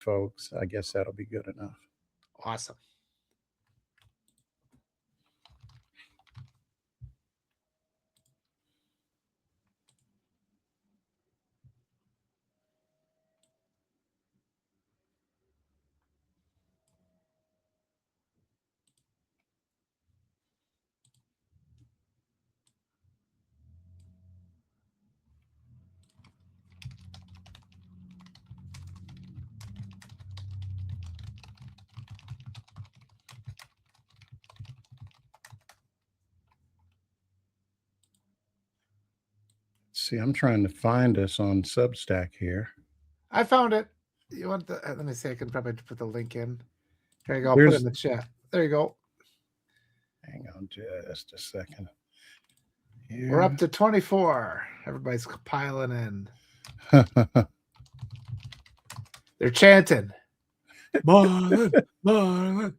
folks. I guess that'll be good enough. Awesome. See, I'm trying to find us on Substack here. I found it. You want the? Let me see. I can probably put the link in. Here you go. I'll put it in the chat. There you go. Hang on just a second. Here. We're up to 24. Everybody's piling in. They're chanting. Marlon, Marlon.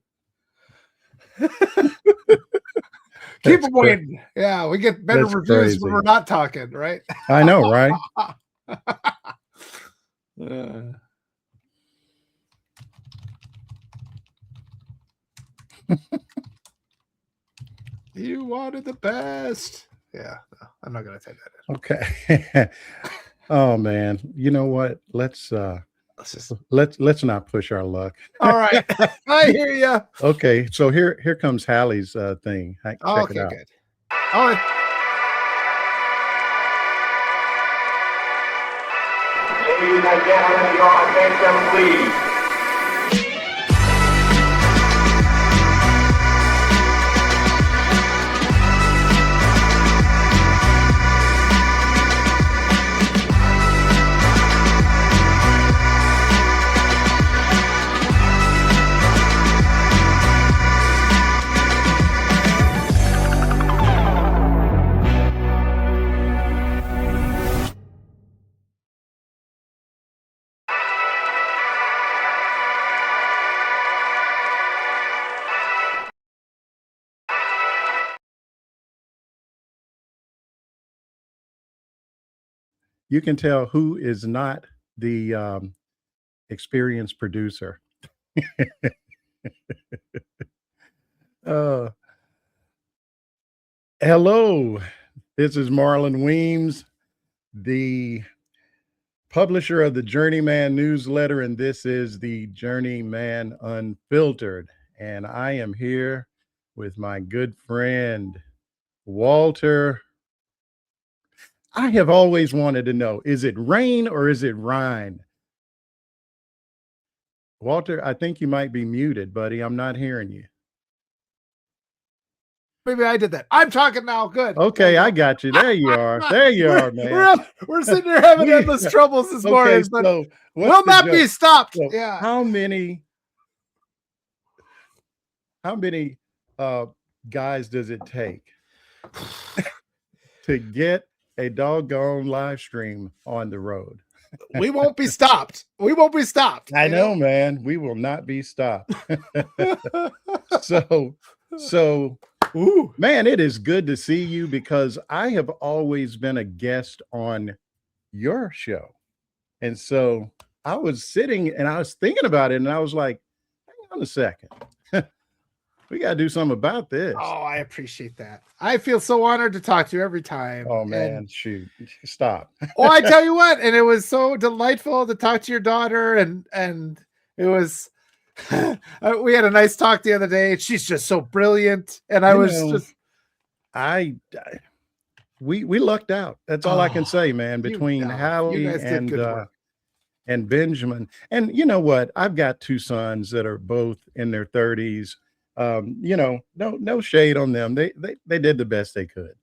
Keep them waiting. Yeah, we get better reviews when we're not talking, right? I know, right? You wanted the best. Yeah, no, I'm not gonna take that in. Okay. Oh man, you know what? Let's not push our luck. All right, I hear you. Okay, so here comes Hallie's thing. Check it out. Good. Oh. Ladies and gentlemen, your attention, please. You can tell who is not the experienced producer. Hello, this is Marlon Weems, the publisher of the Journeyman newsletter, and this is the Journeyman Unfiltered. And I am here with my good friend, Walter. I have always wanted to know, is it Rhein or is it Rhein? Walter, I think you might be muted, buddy. I'm not hearing you. Maybe I did that. I'm talking now. Good. Okay, I got you. There you are. There you are, man. We're sitting here having endless troubles this morning, but so will not be stopped. So yeah. How many guys does it take to get a doggone live stream on the road? We won't be stopped. We won't be stopped. I know, man. We will not be stopped. So ooh, man, it is good to see you because I have always been a guest on your show. And so I was sitting and I was thinking about it and I was like, hang on a second. We got to do something about this. Oh, I appreciate that. I feel so honored to talk to you every time. Oh, man, shoot. Stop. Oh, I tell you what, and it was so delightful to talk to your daughter, and it was, we had a nice talk the other day, and she's just so brilliant, and we lucked out. That's all I can say, man, between Hallie and Benjamin. And you know what? I've got two sons that are both in their 30s. No shade on them. They did the best they could.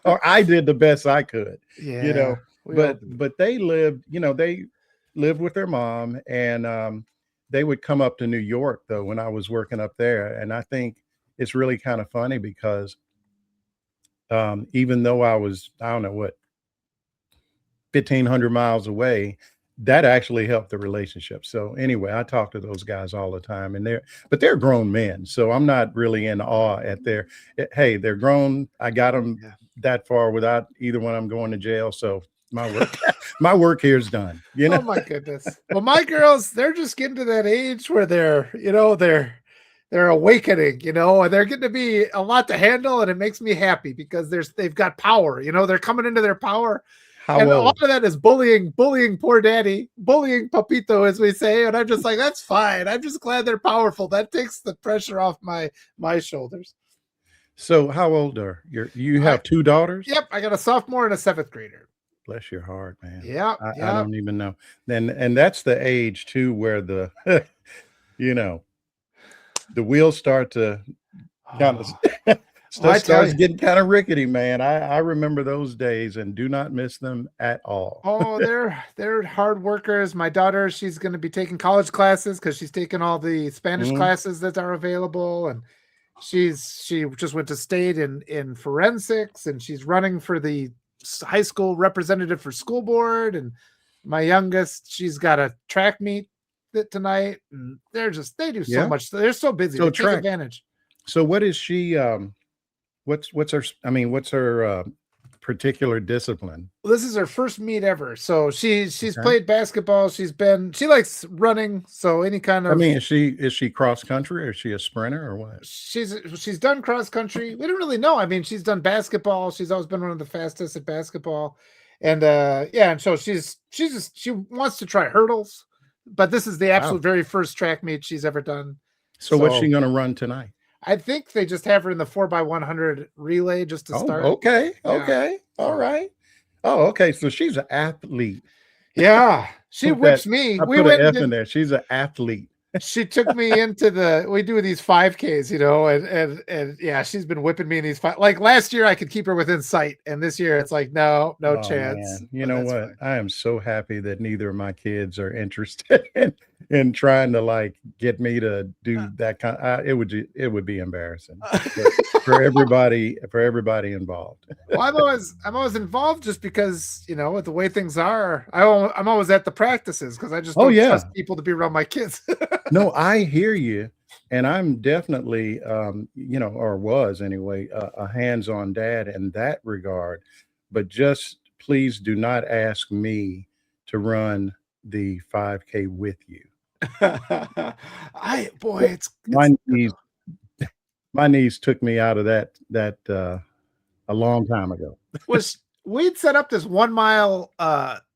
Or I did the best I could. Yeah. But they lived with their mom, and they would come up to New York though when I was working up there. And I think it's really kind of funny because even though I was, I don't know what, 1,500 miles away, that actually helped the relationship. So anyway, I talk to those guys all the time, and they're grown men. So I'm not really in awe at hey, they're grown. I got them that far without either one of them going to jail. So my work here is done. You know. Oh my goodness. Well, my girls, they're just getting to that age where they're awakening, and they're getting to be a lot to handle, and it makes me happy because they've got power, they're coming into their power. How And a old? lot of that is bullying poor daddy, bullying Papito, as we say. And I'm just like, that's fine. I'm just glad they're powerful. That takes the pressure off my shoulders. So how old are you have two daughters? Yep, I got a sophomore and a 7th grader. Bless your heart, man. Yep, I don't even know. And that's the age too where the the wheels start to kind of stuff starts getting kind of rickety, man. I remember those days and do not miss them at all. Oh, they're hard workers. My daughter, she's going to be taking college classes because she's taking all the Spanish classes that are available, and she just went to state in forensics, and she's running for the high school representative for school board. And my youngest, she's got a track meet tonight, and they do so much. They're so busy. So they take advantage. So what is she? What's her particular discipline? Well, this is her first meet ever. So she's played basketball. She likes running. So any kind of. I mean, is she cross country, or is she a sprinter, or what? She's done cross country. We don't really know. I mean, she's done basketball. She's always been one of the fastest at basketball, and and so she wants to try hurdles, but this is the absolute very first track meet she's ever done. So what's she going to run tonight? I think they just have her in the 4x100 relay just to start. Okay. Yeah. Okay. All right. Oh, okay. So she's an athlete. Yeah. She whips me. I put an F in there. She's an athlete. She took me into we do these 5Ks, and yeah, she's been whipping me in these like last year I could keep her within sight, and this year it's like no chance. Man. You know what? Fine. I am so happy that neither of my kids are interested in trying to like get me to do that kind of, it would be embarrassing for everybody involved. Well, I'm always involved just because with the way things are, I'm always at the practices because I just don't trust people to be around my kids. No, I hear you, and I'm definitely or was anyway a hands-on dad in that regard, but just please do not ask me to run the 5K with you. My knees took me out of that a long time ago. We'd set up this 1 mile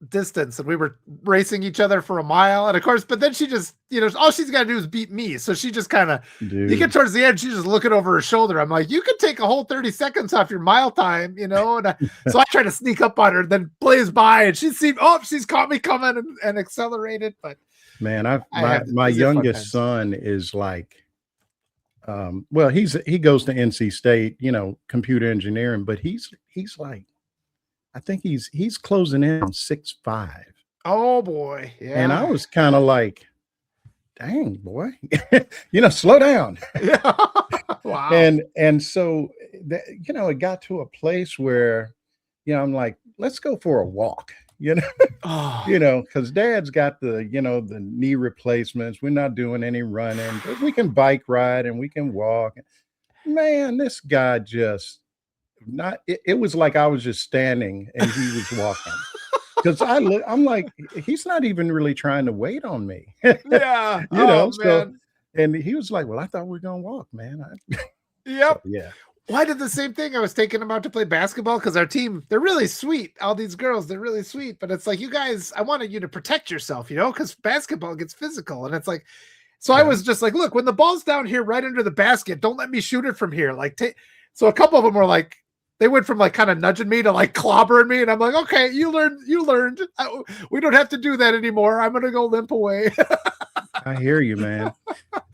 distance, and we were racing each other for a mile, and of course, but then she just all she's got to do is beat me, so she just kind of you get towards the end, she's just looking over her shoulder. I'm like, you could take a whole 30 seconds off your mile time, and so I try to sneak up on her, then blaze by, and she's caught me coming and accelerated. But man, my youngest son is like well, he goes to NC State, computer engineering, but he's like, I think he's closing in on 6'5". Oh boy. Yeah. And I was kind of like, dang boy, slow down. Yeah. Wow. And so it got to a place where, I'm like, let's go for a walk, because dad's got the knee replacements. We're not doing any running, but we can bike ride and we can walk. Man, this guy just it was like I was just standing and he was walking. Because I'm like, he's not even really trying to wait on me. Yeah. So, and he was like, well, I thought we were gonna walk, man. Yep. So, yeah. Well, I did the same thing. I was taking them out to play basketball because our team, they're really sweet. All these girls, they're really sweet. But it's like, you guys, I wanted you to protect yourself, because basketball gets physical. And it's like, so I was just like, look, when the ball's down here right under the basket, don't let me shoot it from here. Like, so a couple of them were like, they went from like kind of nudging me to like clobbering me. And I'm like, okay, you learned. We don't have to do that anymore. I'm going to go limp away. I hear you, man.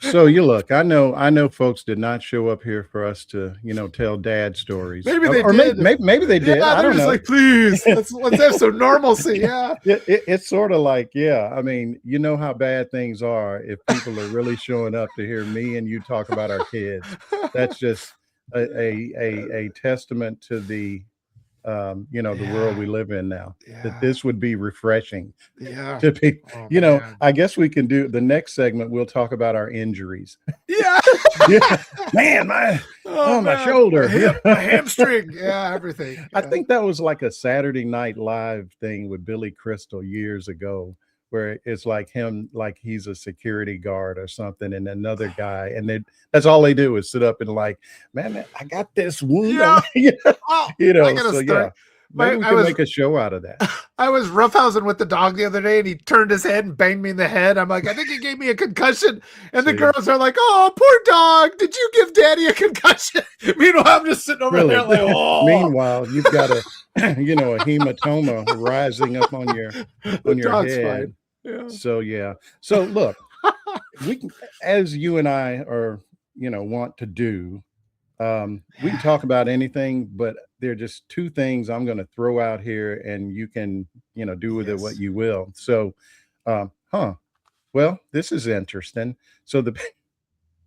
So I know folks did not show up here for us to, tell dad stories. Maybe they did. Maybe they did. Yeah, I don't know. Like, please, let's have some normalcy. Yeah. It's sort of like, I mean, you know how bad things are if people are really showing up to hear me and you talk about our kids. That's just a testament to the the world we live in now. That Yeah. this would be refreshing Yeah. to be, Oh, you know, man. I guess we can do the next segment. We'll talk about our injuries. Yeah. Yeah, man, my Oh, my man. shoulder. My hip, my hamstring. Yeah, everything. I Yeah. think that was like a Saturday Night Live thing with Billy Crystal years ago, where it's like him, like he's a security guard or something, and another guy, and that's all they do is sit up and like, man, I got this wound on my, Oh, you I know. gotta So yeah, start. maybe we I can was make a show out of that. I was roughhousing with the dog the other day, and he turned his head and banged me in the head. I'm like, I think he gave me a concussion. And the See? girls are like, "Oh, poor dog! Did you give Daddy a concussion?" Meanwhile, I'm just sitting over Really? there like, "Oh." Meanwhile, you've got a, a hematoma rising up on your The dog's head. fine. Yeah. So yeah. So look, we can, as you and I are, want to do, we can talk about anything, but there are just two things I'm going to throw out here, and you can, do with it what Yes. you will. So, well, this is interesting. So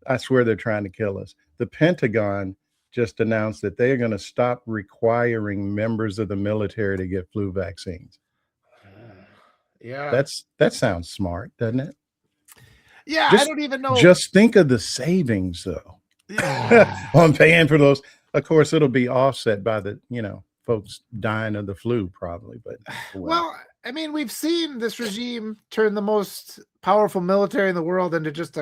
I swear they're trying to kill us. The Pentagon just announced that they are going to stop requiring members of the military to get flu vaccines. Yeah. That sounds smart, doesn't it? Yeah, I Just don't even know. just think of the savings though. Yeah. On paying for those. Of course, it'll be offset by the, folks dying of the flu probably, but Well, I mean, we've seen this regime turn the most powerful military in the world into just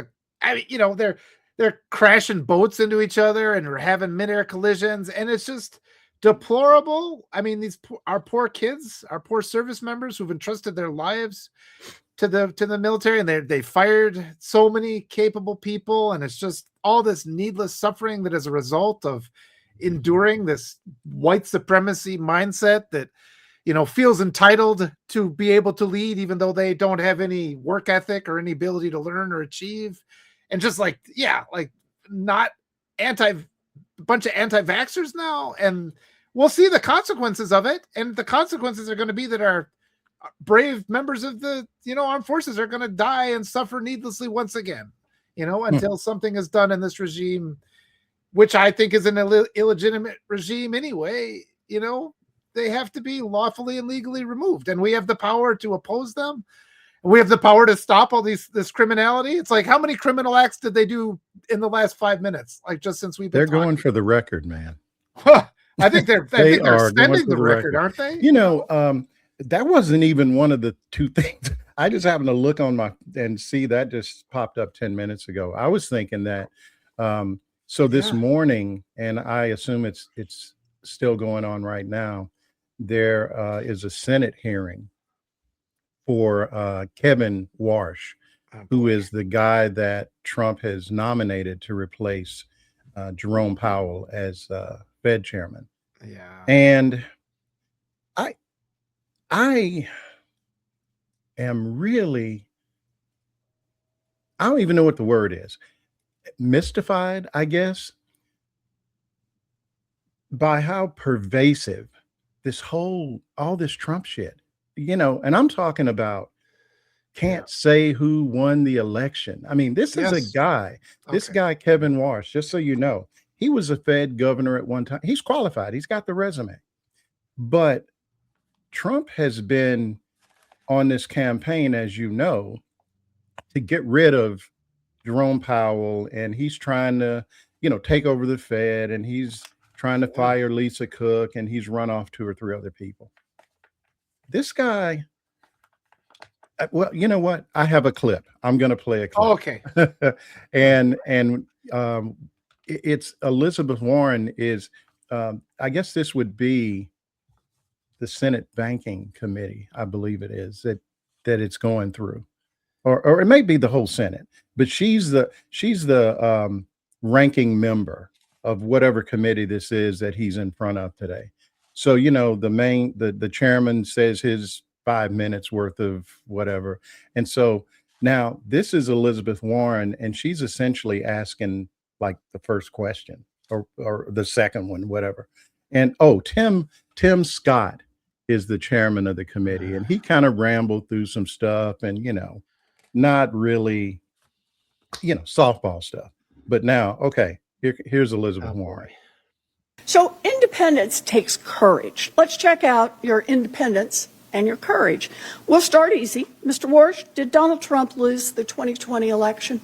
they're crashing boats into each other and we're having mid-air collisions, and it's just deplorable. I mean, our poor kids, our poor service members who've entrusted their lives to the military, and they fired so many capable people, and it's just all this needless suffering that is a result of enduring this white supremacy mindset that feels entitled to be able to lead even though they don't have any work ethic or any ability to learn or achieve, and just like not bunch of anti-vaxxers now, and we'll see the consequences of it, and the consequences are going to be that our brave members of the armed forces are going to die and suffer needlessly once again, until something is done in this regime, which I think is an illegitimate regime anyway. They have to be lawfully and legally removed, and we have the power to oppose them. We have the power to stop all this criminality. It's like, how many criminal acts did they do in the last 5 minutes? Like, just since we've been they're going for the record, man. I think they're extending the record, aren't they? That wasn't even one of the two things. I just happened to look on and see that just popped up 10 minutes ago. I was thinking that, so this morning, and I assume it's still going on right now, there is a Senate hearing for Kevin Warsh, who is the guy that Trump has nominated to replace Jerome Powell as Fed chairman. Yeah. And I am really, I don't even know what the word is, mystified, I guess, by how pervasive all this Trump shit, and I'm talking about can't say who won the election. I mean, this is a guy, this guy, Kevin Warsh, just so you know, he was a Fed governor at one time. He's qualified. He's got the resume, but Trump has been on this campaign, as you know, to get rid of Jerome Powell, and he's trying to, take over the Fed, and he's trying to fire Lisa Cook, and he's run off 2 or 3 other people. This guy, well, you know what? I have a clip. I'm going to play a clip. Oh, okay. and it's Elizabeth Warren is, I guess this would be the Senate Banking Committee, I believe it is, that it's going through, or it may be the whole Senate, but she's the ranking member of whatever committee this is that he's in front of today. So, the chairman says his 5 minutes worth of whatever. And so now this is Elizabeth Warren, and she's essentially asking like the first question or the second one, whatever. And Tim Scott is the chairman of the committee, and he kind of rambled through some stuff and, not really, softball stuff. But now, okay, here's Elizabeth Warren. So independence takes courage. Let's check out your independence and your courage. We'll start easy. Mr. Warsh, did Donald Trump lose the 2020 election?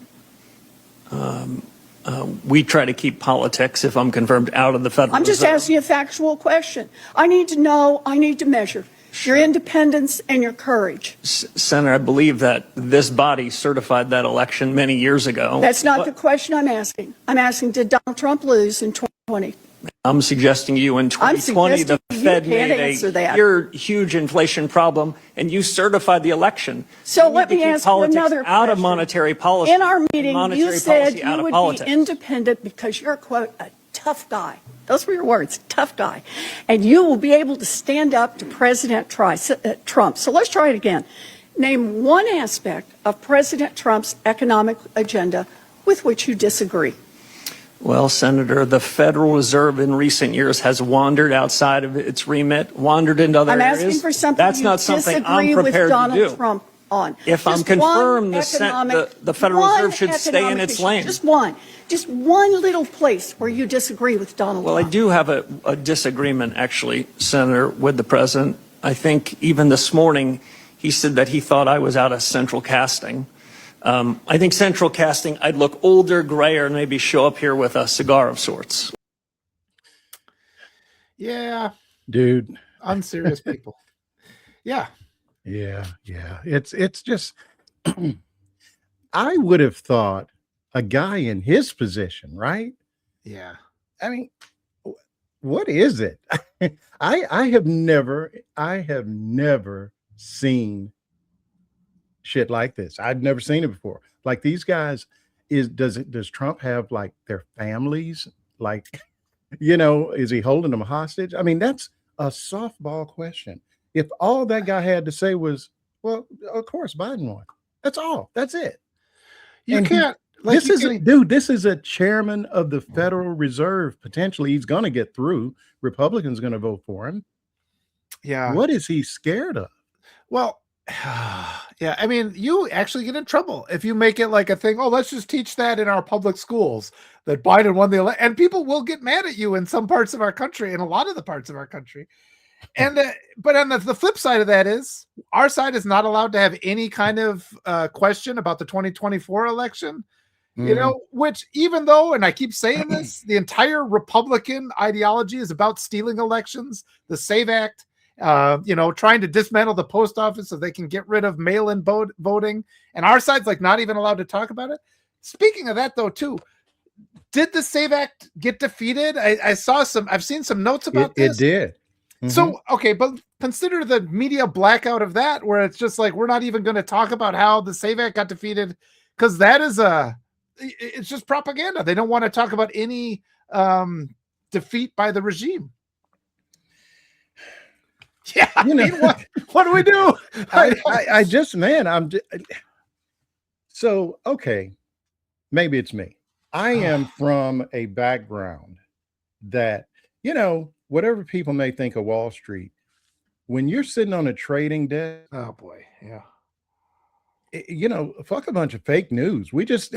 We try to keep politics, if I'm confirmed, out of the Federal I'm just Reserve. asking a factual question. I need to know, I need to measure your independence and your courage. Senator, I believe that this body certified that election many years ago. That's not the question I'm asking. I'm asking, did Donald Trump lose in 2020? I'm suggesting you in 2020, the suggesting you Fed can't made answer that. huge inflation problem, and you certified the election. So You let need to me keep ask you politics another out of question. monetary policy. In our and meeting, you monetary said policy out you of would politics. be independent because you're, quote, a tough guy. Those were your words, tough guy. And you will be able to stand up to President Trump. So let's try it again. Name one aspect of President Trump's economic agenda with which you disagree. Well, Senator, the Federal Reserve in recent years has wandered outside of its remit, wandered into other I'm areas. asking for something That's you not something disagree I'm with prepared Donald to do. Trump on. If I'm Just confirmed, one the Federal one Reserve should stay in economic its issue. lane. Just one little place where you disagree with Donald Well, I Trump. do have a disagreement, actually, Senator, with the president. I think even this morning, he said that he thought I was out of central casting. I think central casting, I'd look older, grayer, and maybe show up here with a cigar of sorts. Yeah, Dude. unserious people. Yeah. Yeah. It's just I would have thought a guy in his position, right? Yeah. I mean, what is it? I have never seen shit like this. I've never seen it before. Like these guys, does Trump have like their families? Like, is he holding them hostage? I mean, that's a softball question. If all that guy had to say was, well, of course Biden won. That's all. That's it. You And can't. this is a chairman of the Federal Reserve. Potentially, he's going to get through. Republicans going to vote for him. Yeah. What is he scared of? Well, yeah. I mean, you actually get in trouble if you make it like a thing. Oh, let's just teach that in our public schools that Biden won the election, and people will get mad at you in some parts of our country, in a lot of the parts of our country. And but on the flip side of that is our side is not allowed to have any kind of question about the 2024 election. Which even though, and I keep saying this, the entire Republican ideology is about stealing elections, the SAVE Act, trying to dismantle the post office so they can get rid of mail-in voting. And our side's like not even allowed to talk about it. Speaking of that, though, too, did the SAVE Act get defeated? I've seen some notes about this. It did. Mm-hmm. So, okay, but consider the media blackout of that, where it's just like, we're not even going to talk about how the SAVE Act got defeated, because that is it's just propaganda. They don't want to talk about any defeat by the regime. Yeah, what do we do? So, okay, maybe it's me. I am from a background that, whatever people may think of Wall Street, when you're sitting on a trading desk, oh boy, yeah. Fuck a bunch of fake news. We just,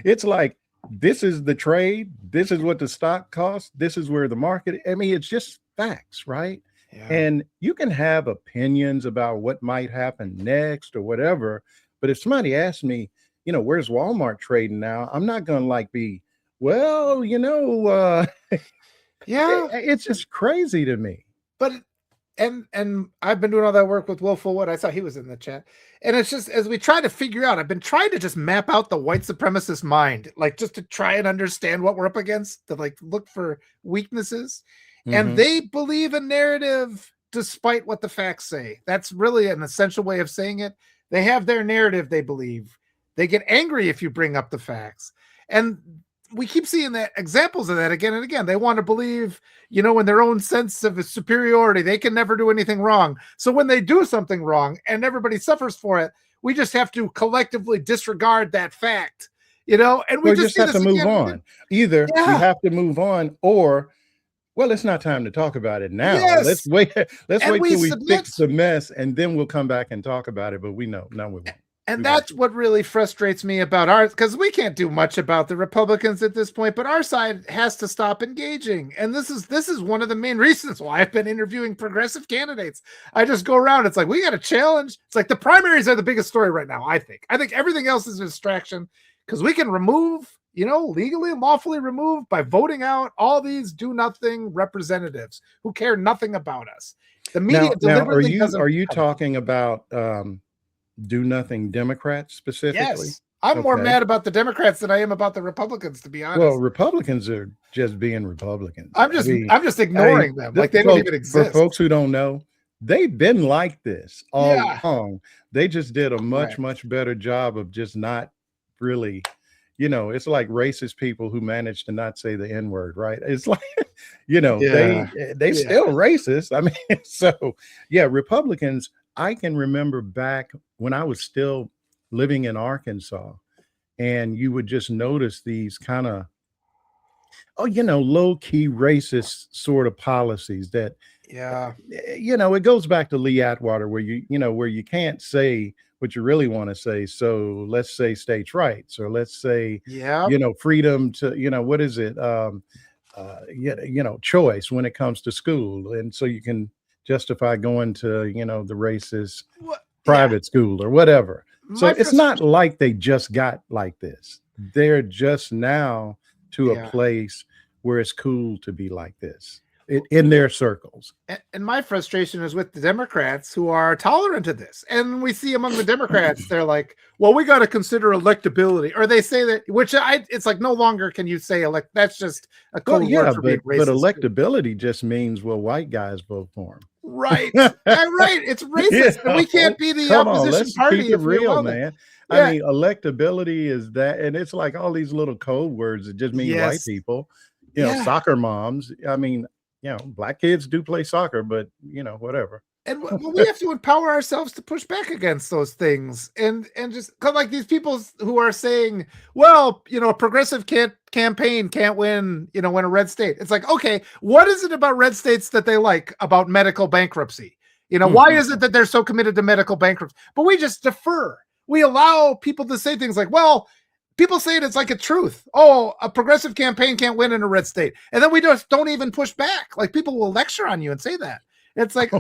it's like, this is the trade. This is what the stock costs. This is where the market, it's just facts, right? Yeah. And you can have opinions about what might happen next or whatever. But if somebody asks me, where's Walmart trading now? I'm not going to be, well, yeah, it's just crazy to me. But and I've been doing all that work with Will Fullwood. I saw he was in the chat. And it's just, as we try to figure out, I've been trying to just map out the white supremacist mind, just to try and understand what we're up against, to look for weaknesses. Mm-hmm. And they believe a narrative despite what the facts say. That's really an essential way of saying it. They have their narrative, they believe. They get angry if you bring up the facts. And we keep seeing that examples of that again and again. They want to believe, in their own sense of superiority, they can never do anything wrong. So when they do something wrong and everybody suffers for it, we just have to collectively disregard that fact, and we just have to move on. Either you have to move on, or, well, it's not time to talk about it now. Yes. Let's wait till we fix the mess, and then we'll come back and talk about it. But we won't. And that's what really frustrates me about ours, because we can't do much about the Republicans at this point, but our side has to stop engaging. And this is one of the main reasons why I've been interviewing progressive candidates. I just go around. It's like, we got a challenge. It's like the primaries are the biggest story right now, I think. I think everything else is a distraction, because we can remove, legally and lawfully remove by voting out all these do-nothing representatives who care nothing about us. The media deliberately doesn't. Are you talking about do nothing Democrats specifically? Yes. I'm more mad about the Democrats than I am about the Republicans, to be honest. Well, Republicans are just being Republicans. I'm just ignoring them. Like they don't even exist. For folks who don't know, they've been like this all along. They just did a much better job of just not really, it's like racist people who manage to not say the N-word, right? It's like, they still racist. I mean, so yeah, Republicans, I can remember back when I was still living in Arkansas, and you would just notice these kind of, low-key racist sort of policies that, it goes back to Lee Atwater, where where you can't say what you really want to say. So let's say states' rights, or let's say, freedom to, what is it? Choice when it comes to school. And so you can justify going to, the racist private school or whatever. So it's not like they just got like this. They're just now to a place where it's cool to be like this in their circles. And my frustration is with the Democrats, who are tolerant of this. And we see among the Democrats, they're like, well, we got to consider electability. Or they say that, it's like no longer can you say that's just a code word for being racist. But electability just means, well, white guys vote for him. Right. Right. It's racist. And we can't be the opposition party. Keep it real, man. I mean, electability is that, and it's like all these little code words that just mean white people, soccer moms. I mean, black kids do play soccer, but whatever. And we have to empower ourselves to push back against those things, and just like these people who are saying, well, a progressive campaign can't win, win a red state. It's like, okay, what is it about red states that they like about medical bankruptcy? Why is it that they're so committed to medical bankruptcy? But we just defer. We allow people to say things like, well, people say it's like a truth. Oh, a progressive campaign can't win in a red state. And then we just don't even push back. Like people will lecture on you and say that. It's like,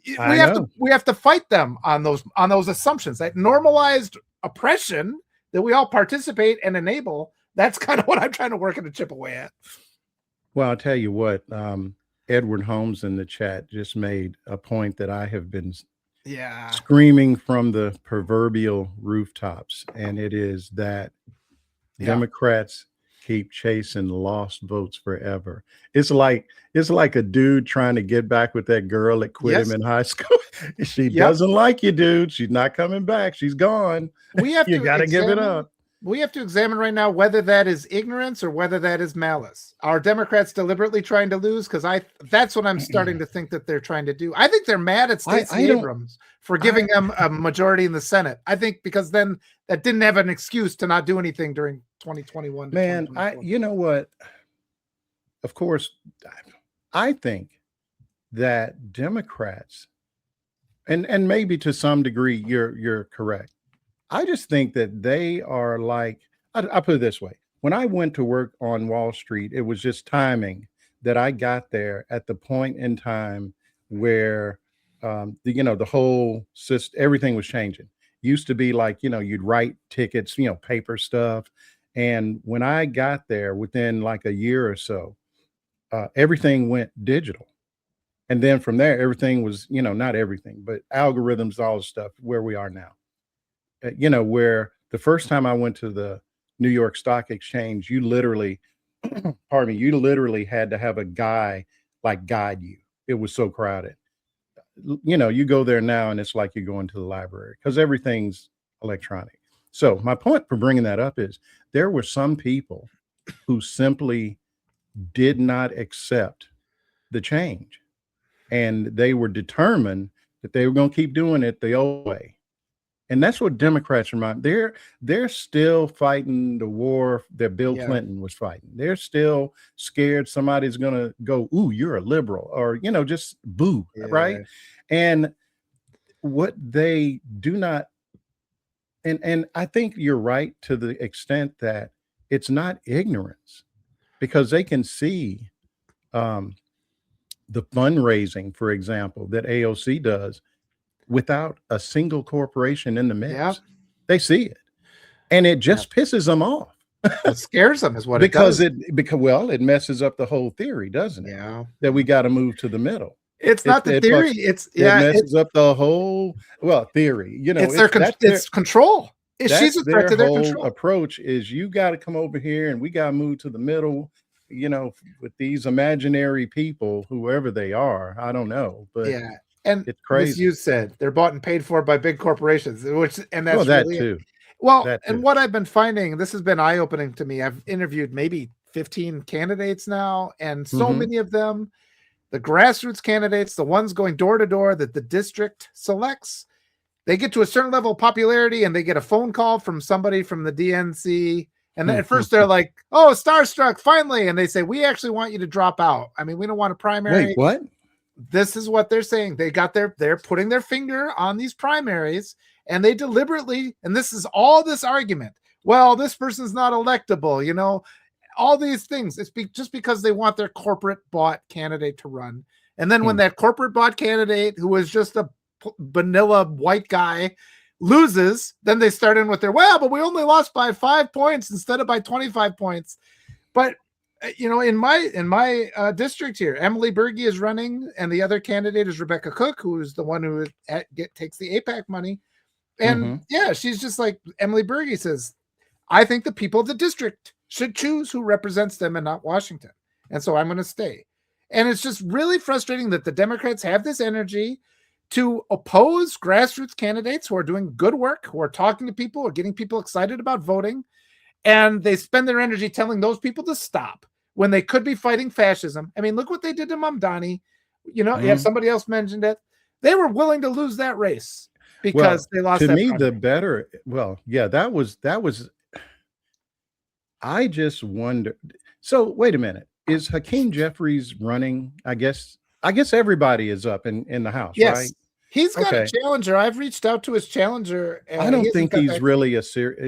we have to fight them on those assumptions, that normalized oppression that we all participate and enable. That's kind of what I'm trying to work and to chip away at. Well, I'll tell you what, Edward Holmes in the chat just made a point that I have been screaming from the proverbial rooftops. And it is that Democrats keep chasing lost votes forever. It's like a dude trying to get back with that girl that quit him in high school. She doesn't like you, dude. She's not coming back. She's gone. You got to give it up. We have to examine right now whether that is ignorance or whether that is malice. Are Democrats deliberately trying to lose? Because that's what I'm starting to think that they're trying to do. I think they're mad at Stacey Abrams for giving them a majority in the Senate. I think because then that didn't have an excuse to not do anything during 2021. Man, you know what? Of course, I think that Democrats, and maybe to some degree you're correct. I just think that they are like, I put it this way. When I went to work on Wall Street, it was just timing that I got there at the point in time where, the whole system, everything was changing. Used to be like, you'd write tickets, paper stuff. And when I got there within like a year or so, everything went digital. And then from there, everything was, not everything, but algorithms, all the stuff where we are now. Where the first time I went to the New York Stock Exchange, you literally, you literally had to have a guy like guide you. It was so crowded. You go there now and it's like you're going to the library because everything's electronic. So my point for bringing that up is there were some people who simply did not accept the change, and they were determined that they were going to keep doing it the old way. And that's what Democrats remind. They're still fighting the war that Bill Clinton was fighting. They're still scared somebody's going to go, ooh, you're a liberal, or, just boo, right? And what they do not and I think you're right to the extent that it's not ignorance, because they can see the fundraising, for example, that AOC does without a single corporation in the Yeah. mix. They see it, and it just pisses them off. It scares them is what because it does. it messes up the whole theory, doesn't it? Yeah. That we got to move to the middle. It's not the theory. It messes up the whole theory. It's control. She's a threat to their whole control. approach is you got to come over here and we got to move to the middle, with these imaginary people, whoever they are. I don't know, but yeah. And it's crazy. As you said, they're bought and paid for by big corporations, that's that really too. Well, and what I've been finding, this has been eye-opening to me. I've interviewed maybe 15 candidates now, and so many of them, the grassroots candidates, the ones going door to door that the district selects, they get to a certain level of popularity and they get a phone call from somebody from the DNC. And then at first they're like, oh, starstruck, finally. And they say, we actually want you to drop out. I mean, we don't want a primary. Wait, what? This is what they're saying. They're putting their finger on these primaries, and they deliberately, and this is all this argument. Well, this person's not electable, all these things. It's just because they want their corporate bought candidate to run. And then when that corporate bought candidate, who is just a vanilla white guy, loses, then they start in with but we only lost by 5 points instead of by 25 points. But in my district here, Emily Berge is running, and the other candidate is Rebecca Cook, who is the one who takes the APAC money. And she's just like, Emily Berge says, I think the people of the district should choose who represents them and not Washington. And so I'm going to stay. And it's just really frustrating that the Democrats have this energy to oppose grassroots candidates who are doing good work, who are talking to people, or getting people excited about voting. And they spend their energy telling those people to stop when they could be fighting fascism. I mean, look what they did to Mamdani. Somebody else mentioned it. They were willing to lose that race because they lost. To that me, project. the better. Well, yeah, that was. I just wonder. So wait a minute. Is Hakeem Jeffries running? I guess everybody is up in the House, yes. right? He's got a challenger. I've reached out to his challenger. I don't think he's really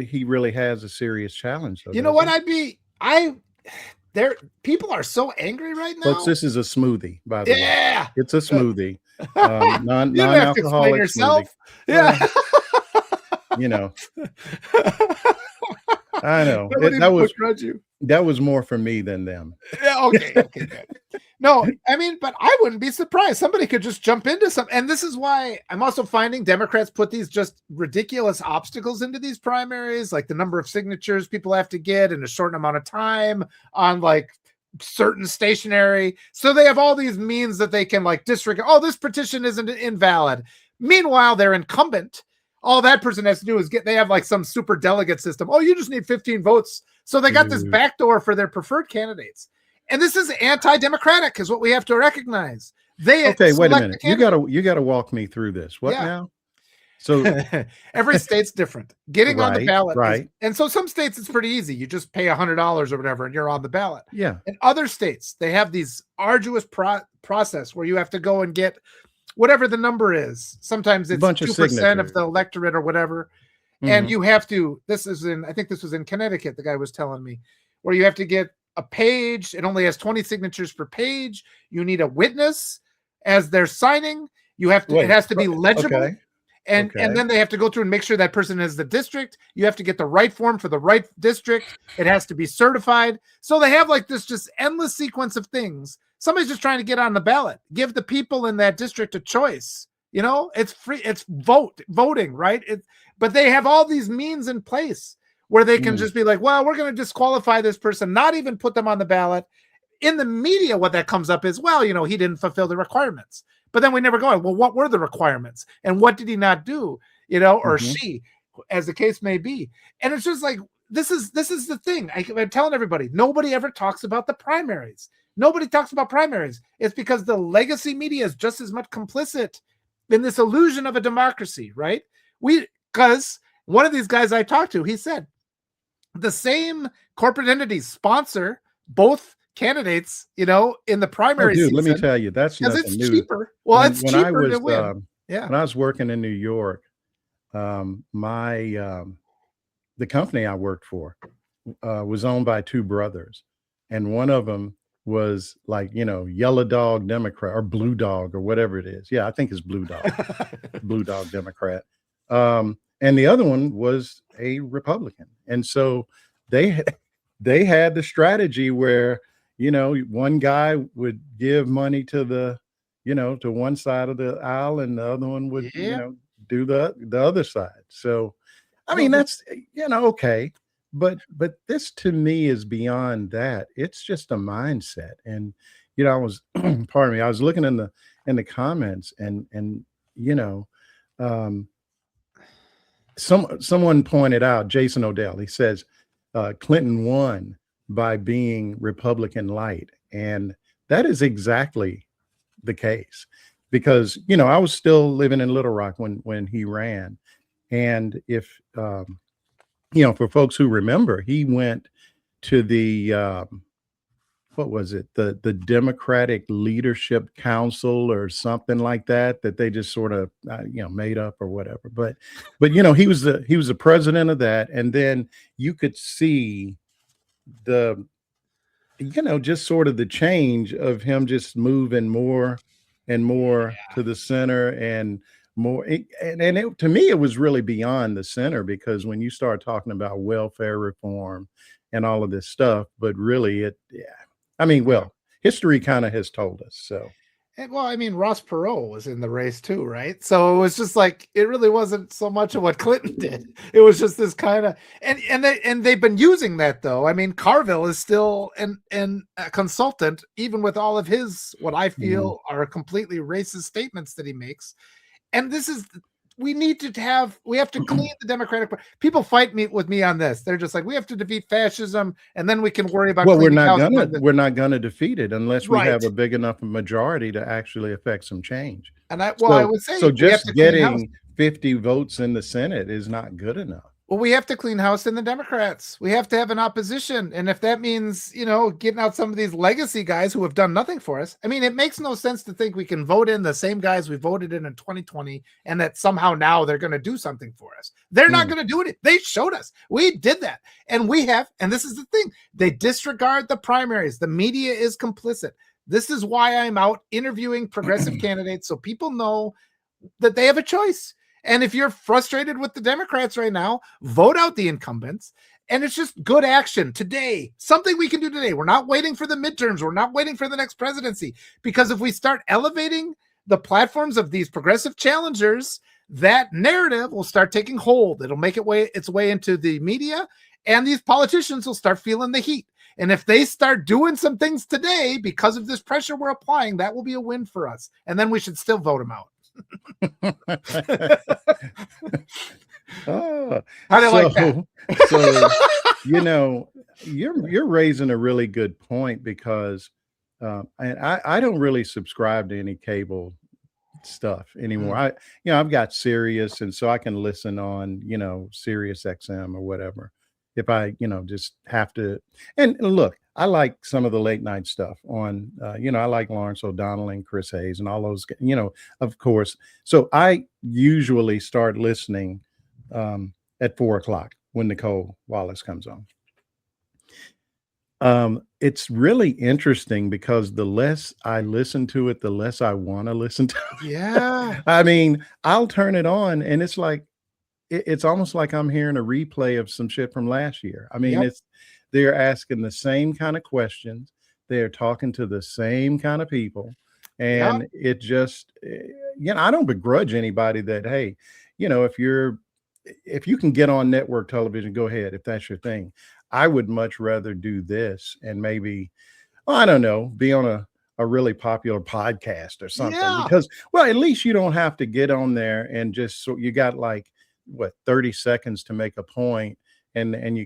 he really has a serious challenge. Though, you know what? People are so angry right now. Folks, this is a smoothie, by the way. It's a smoothie. You Non-alcoholic yourself. Smoothie. I know. That was more for me than them. Yeah, okay, good. No, I mean, but I wouldn't be surprised. Somebody could just jump into some. And this is why I'm also finding Democrats put these just ridiculous obstacles into these primaries, like the number of signatures people have to get in a short amount of time on like certain stationery. So they have all these means that they can like disregard. Oh, this petition isn't invalid. Meanwhile, they're incumbent. All that person has to do is they have like some super delegate system. Oh, you just need 15 votes. So they got this backdoor for their preferred candidates. And this is anti-democratic is what we have to recognize. Wait a minute. You gotta walk me through this. What now? So every state's different. Getting on the ballot. Right. And so some states it's pretty easy. You just pay $100 or whatever and you're on the ballot. Yeah. In other states, they have these arduous process where you have to go and get whatever the number is. Sometimes it's 2% of the electorate or whatever. And you have to, I think this was in Connecticut, the guy was telling me, where you have to get a page. It only has 20 signatures per page. You need a witness as they're signing. It has to be legible. Okay. And then they have to go through and make sure that person is the district. You have to get the right form for the right district. It has to be certified. So they have like this just endless sequence of things. Somebody's just trying to get on the ballot. Give the people in that district a choice. It's free. It's voting, right? But they have all these means in place where they can just be like, well, we're going to disqualify this person, not even put them on the ballot. In the media, what that comes up is, well, he didn't fulfill the requirements. But then we never go, well, what were the requirements? And what did he not do? Or she, as the case may be. And it's just like, this is the thing. I'm telling everybody, nobody ever talks about the primaries. Nobody talks about primaries. It's because the legacy media is just as much complicit in this illusion of a democracy, right? Because one of these guys I talked to, he said, the same corporate entities sponsor both candidates, in the primary season. Let me tell you, that's nothing it's new. cheaper. Well, it's cheaper to win. When I was working in New York, the company I worked for was owned by two brothers, and one of them was like, yellow dog Democrat or blue dog or whatever it is. Yeah, I think it's blue dog Democrat. And the other one was a Republican. And so they they had the strategy where, one guy would give money to to one side of the aisle, and the other one would, Yeah. do the other side. So I Well, mean, that's, okay. But this to me is beyond that. It's just a mindset. And, I was pardon me, I was looking in the comments, and you know, um someone pointed out, Jason Odell, he says Clinton won by being Republican light. And that is exactly the case, because, I was still living in Little Rock when he ran. And if for folks who remember, he went to the what was it, the Democratic Leadership Council or something like that they just sort of made up or whatever. But he was the president of that, and then you could see the just sort of the change of him just moving more and more to the center, and to me it was really beyond the center, because when you start talking about welfare reform and all of this stuff, but really I mean, well, history kind of has told us so. well, I mean, Ross Perot was in the race too, right? So it was just like it really wasn't so much of what Clinton did. It was just this kind of and they've been using that though. I mean, Carville is still an a consultant, even with all of his what I feel are completely racist statements that he makes. And this is we have to clean the Democratic Party. People fight with me on this. They're just like, we have to defeat fascism, and then we can worry about. Well, we're not gonna defeat it unless we have a big enough majority to actually affect some change. And I would say so. Just getting 50 votes in the Senate is not good enough. Well, we have to clean house in the Democrats. We have to have an opposition. And if that means, getting out some of these legacy guys who have done nothing for us, I mean, it makes no sense to think we can vote in the same guys we voted in 2020 and that somehow now they're going to do something for us. They're not going to do it. They showed us. We did that. And we have, and this is the thing, they disregard the primaries. The media is complicit. This is why I'm out interviewing progressive candidates so people know that they have a choice. And if you're frustrated with the Democrats right now, vote out the incumbents. And it's just good action today. Something we can do today. We're not waiting for the midterms. We're not waiting for the next presidency. Because if we start elevating the platforms of these progressive challengers, that narrative will start taking hold. It'll make its way into the media, and these politicians will start feeling the heat. And if they start doing some things today because of this pressure we're applying, that will be a win for us. And then we should still vote them out. How do you like that? So you're raising a really good point, because and I don't really subscribe to any cable stuff anymore. I've got Sirius, and so I can listen on Sirius XM or whatever if I just have to. And look, I like some of the late night stuff on, I like Lawrence O'Donnell and Chris Hayes and all those, of course. So I usually start listening at 4:00 when Nicole Wallace comes on. It's really interesting because the less I listen to it, the less I want to listen to it. Yeah. I mean, I'll turn it on and it's like, it's almost like I'm hearing a replay of some shit from last year. I mean, they're asking the same kind of questions. They're talking to the same kind of people. And it just, I don't begrudge anybody that, hey, if you can get on network television, go ahead, if that's your thing. I would much rather do this and maybe, I don't know, be on a really popular podcast or something, because, well, at least you don't have to get on there and just, you got like, 30 seconds to make a point, and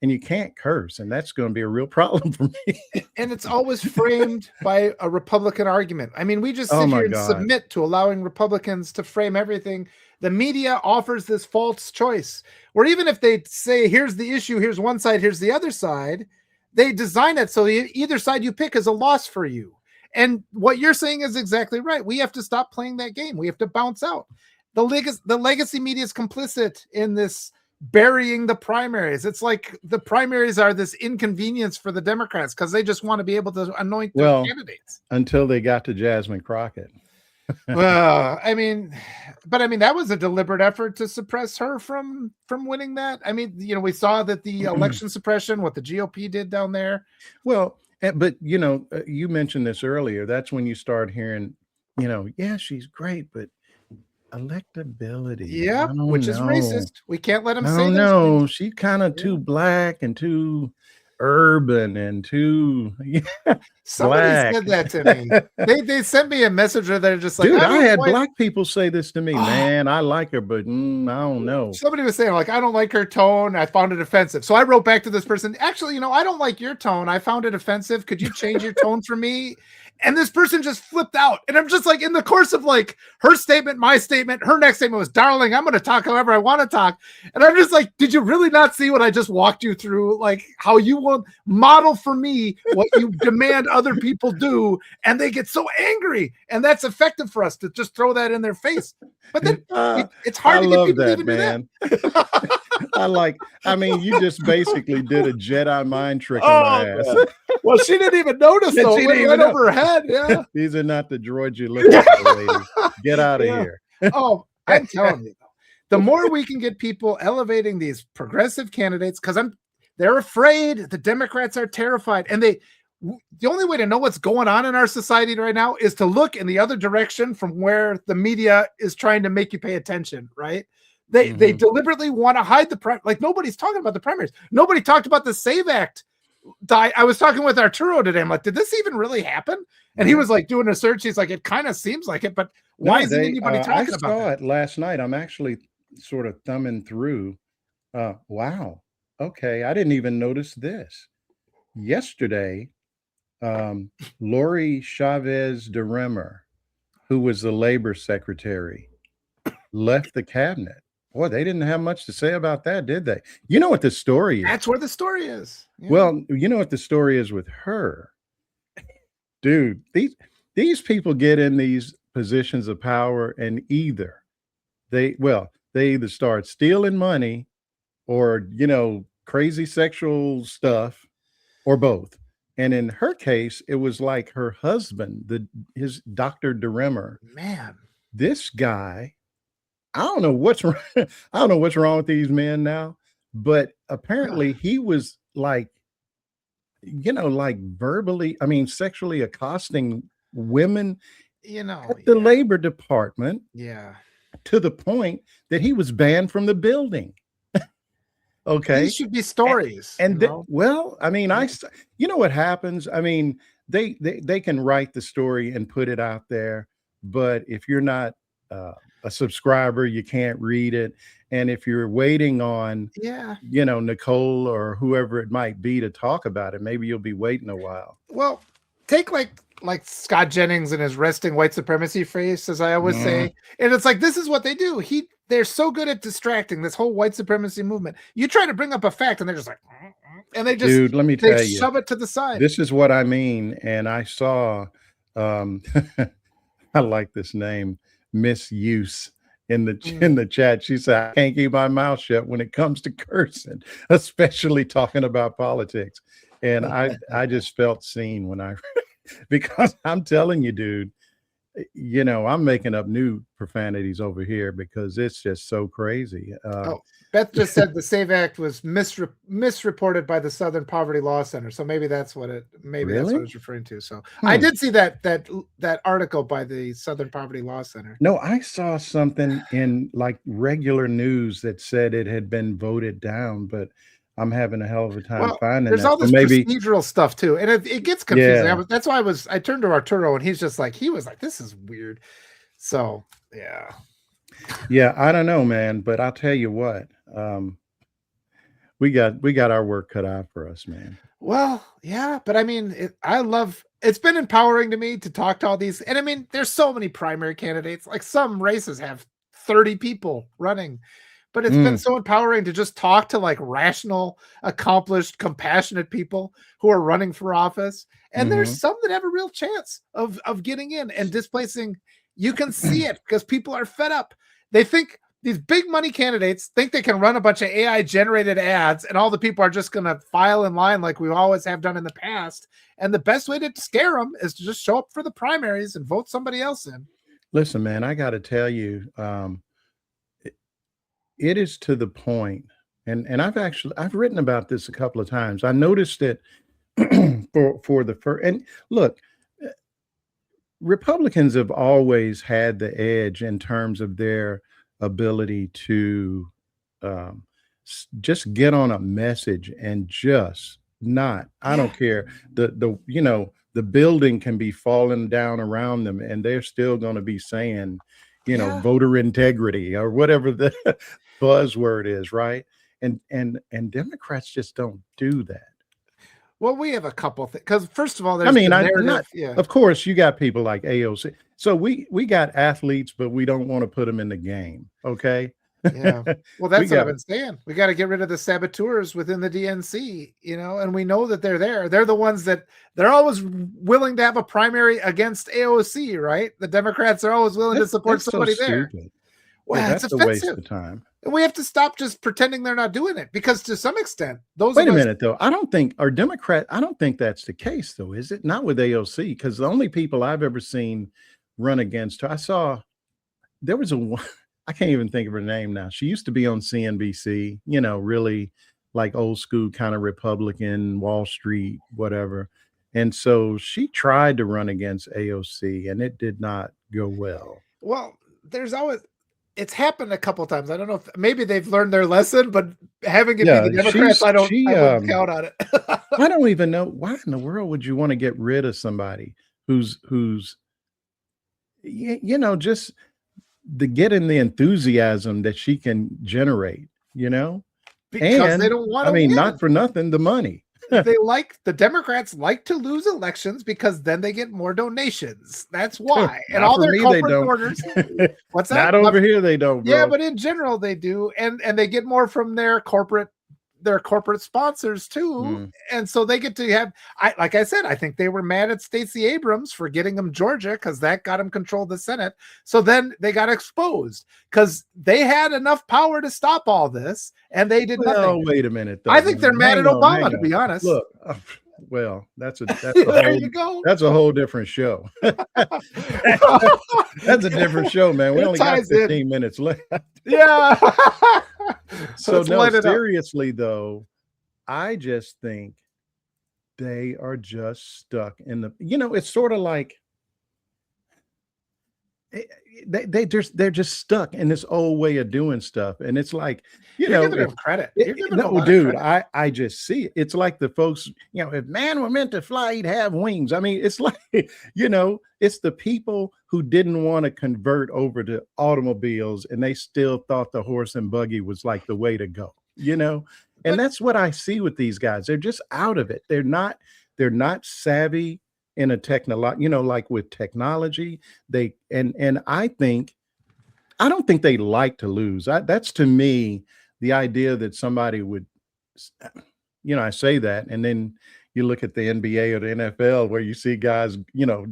you can't curse, and that's going to be a real problem for me. And it's always framed by a Republican argument. I mean, we just sit here and submit to allowing Republicans to frame everything. The media offers this false choice where even if they say, here's the issue, here's one side, here's the other side, they design it so either side you pick is a loss for you. And what you're saying is exactly right. We have to stop playing that game. We have to bounce out. the legacy media is complicit in this burying the primaries. It's like the primaries are this inconvenience for the Democrats because they just want to be able to anoint their candidates. Until they got to Jasmine Crockett. Well, I mean, that was a deliberate effort to suppress her from winning that. I mean, we saw that the election suppression, what the GOP did down there. Well, but you mentioned this earlier. That's when you start hearing, yeah, she's great, but electability. Yeah, which is racist. We can't let them say those no, things. she's kind of too black and too urban and too Somebody black. said that to me. They sent me a message where they're just like, dude, I had black people say this to me. Man, I like her, but I don't know. Somebody was saying, like, I don't like her tone. I found it offensive. So I wrote back to this person, actually, I don't like your tone. I found it offensive. Could you change your tone for me? And this person just flipped out. And I'm just like, in the course of like her statement, my statement, her next statement was, darling, I'm going to talk however I want to talk. And I'm just like, did you really not see what I just walked you through? Like how you will model for me what you demand other people do. And they get so angry. And that's effective for us to just throw that in their face. But then it's hard to get people to even do that. You just basically did a Jedi mind trick in my ass. Man. Well, she didn't even notice, though. It went over her head. Yeah. These are not the droids you look at, lady. Get out of here. Oh, I'm telling you, the more we can get people elevating these progressive candidates, because they're afraid. The Democrats are terrified. And the only way to know what's going on in our society right now is to look in the other direction from where the media is trying to make you pay attention, right? They deliberately want to hide like nobody's talking about the primaries. Nobody talked about the SAVE Act. I was talking with Arturo today. I'm like, did this even really happen? And he was like doing a search. He's like, it kind of seems like it, but why isn't anybody talking about it? I saw it last night. I'm actually sort of thumbing through. Wow. Okay. I didn't even notice this. Yesterday, Lori Chavez de Remer, who was the labor secretary, left the cabinet. Boy, they didn't have much to say about that, did they? You know what the story is? That's where the story is. Yeah. Well, you know what the story is with her. Dude, these people get in these positions of power and either they either start stealing money or, crazy sexual stuff or both. And in her case, it was like her husband, his Dr. DeRemer. Man, this guy, I don't know what's wrong. I don't know what's wrong with these men now, but apparently he was like, verbally, sexually accosting women, at the labor department. Yeah. To the point that he was banned from the building. Okay. These should be stories. You know what happens? They can write the story and put it out there, but if you're not a subscriber, you can't read it. And if you're waiting on, Nicole or whoever it might be to talk about it, maybe you'll be waiting a while. Well, take like Scott Jennings and his resting white supremacy face, as I always say. And it's like, this is what they do. They're so good at distracting this whole white supremacy movement. You try to bring up a fact and they're just like, and they just, dude, let me tell you, shove it to the side. This is what I mean. And I saw, I like this name, Misuse, in the chat. She said, I can't keep my mouth shut when it comes to cursing, especially talking about politics. And I just felt seen when because I'm telling you, dude, I'm making up new profanities over here because it's just so crazy. Beth just said the SAVE Act was misreported by the Southern Poverty Law Center. So maybe that's what that's what it's referring to. So I did see that article by the Southern Poverty Law Center. No, I saw something in like regular news that said it had been voted down, but I'm having a hell of a time finding there's that. all this procedural stuff too. And it gets confusing. Yeah. That's why I turned to Arturo and he was like, this is weird. So yeah. Yeah, I don't know, man, but I'll tell you what, we got our work cut out for us, man. Well, yeah, but it's been empowering to me to talk to all these. And there's so many primary candidates. Like some races have 30 people running. But it's been so empowering to just talk to like rational, accomplished, compassionate people who are running for office. And there's some that have a real chance of getting in and displacing. You can see it because people are fed up. they think these big money candidates think they can run a bunch of AI generated ads and all the people are just going to file in line like we always have done in the past. And the best way to scare them is to just show up for the primaries and vote somebody else in. Listen, man, I got to tell you, it is to the point, and I've written about this a couple of times. I noticed it for the first, and look, Republicans have always had the edge in terms of their ability to just get on a message and just not, I don't care. The building can be falling down around them and they're still going to be saying, voter integrity or whatever the buzzword is, right? And Democrats just don't do that. Well, we have a couple things because first of all, there's of course, you got people like AOC. So we got athletes, but we don't want to put them in the game. Okay. Yeah. Well, that's what I've been saying. We got to get rid of the saboteurs within the DNC, and we know that they're there. They're the ones that they're always willing to have a primary against AOC, right? The Democrats are always willing to support somebody there. Well, that's a waste of time. And we have to stop just pretending they're not doing it because to some extent, Wait a minute, though. I don't think that's the case, though, is it? Not with AOC, because the only people I've ever seen run against her, there was I can't even think of her name now. She used to be on CNBC, really like old school kind of Republican, Wall Street, whatever. And so she tried to run against AOC and it did not go well. Well, it's happened a couple of times. I don't know if maybe they've learned their lesson, but having it be the Democrats, I wouldn't count on it. I don't even know why in the world would you want to get rid of somebody who's just getting the enthusiasm that she can generate, because and they don't want to win. Not for nothing, the money. The Democrats like to lose elections because then they get more donations. That's why. And all their corporate donors. What's that? Not over here, they don't. Bro. Yeah, but in general they do, and they get more from their corporate sponsors too. And so they get to have, like I said, I think they were mad at Stacey Abrams for getting them Georgia because that got them control of the Senate. So then they got exposed because they had enough power to stop all this and they did nothing. Oh, wait a minute. Though. I think they're mad at Obama, to be honest. Look, well, that's you go. That's a whole different show. That's a different show, man. We only got 15 minutes left. Yeah. So no, seriously though, I just think they are just stuck in the, it's sort of like they're just stuck in this old way of doing stuff. And it's like, You're giving them credit. I just see it. It's like the folks, if man were meant to fly, he'd have wings. I mean, it's like, it's the people who didn't want to convert over to automobiles and they still thought the horse and buggy was like the way to go, and that's what I see with these guys. They're just out of it. They're not savvy in a technology, like with technology, and I don't think they like to lose. That's to me, the idea that somebody would, I say that, and then you look at the NBA or the NFL where you see guys,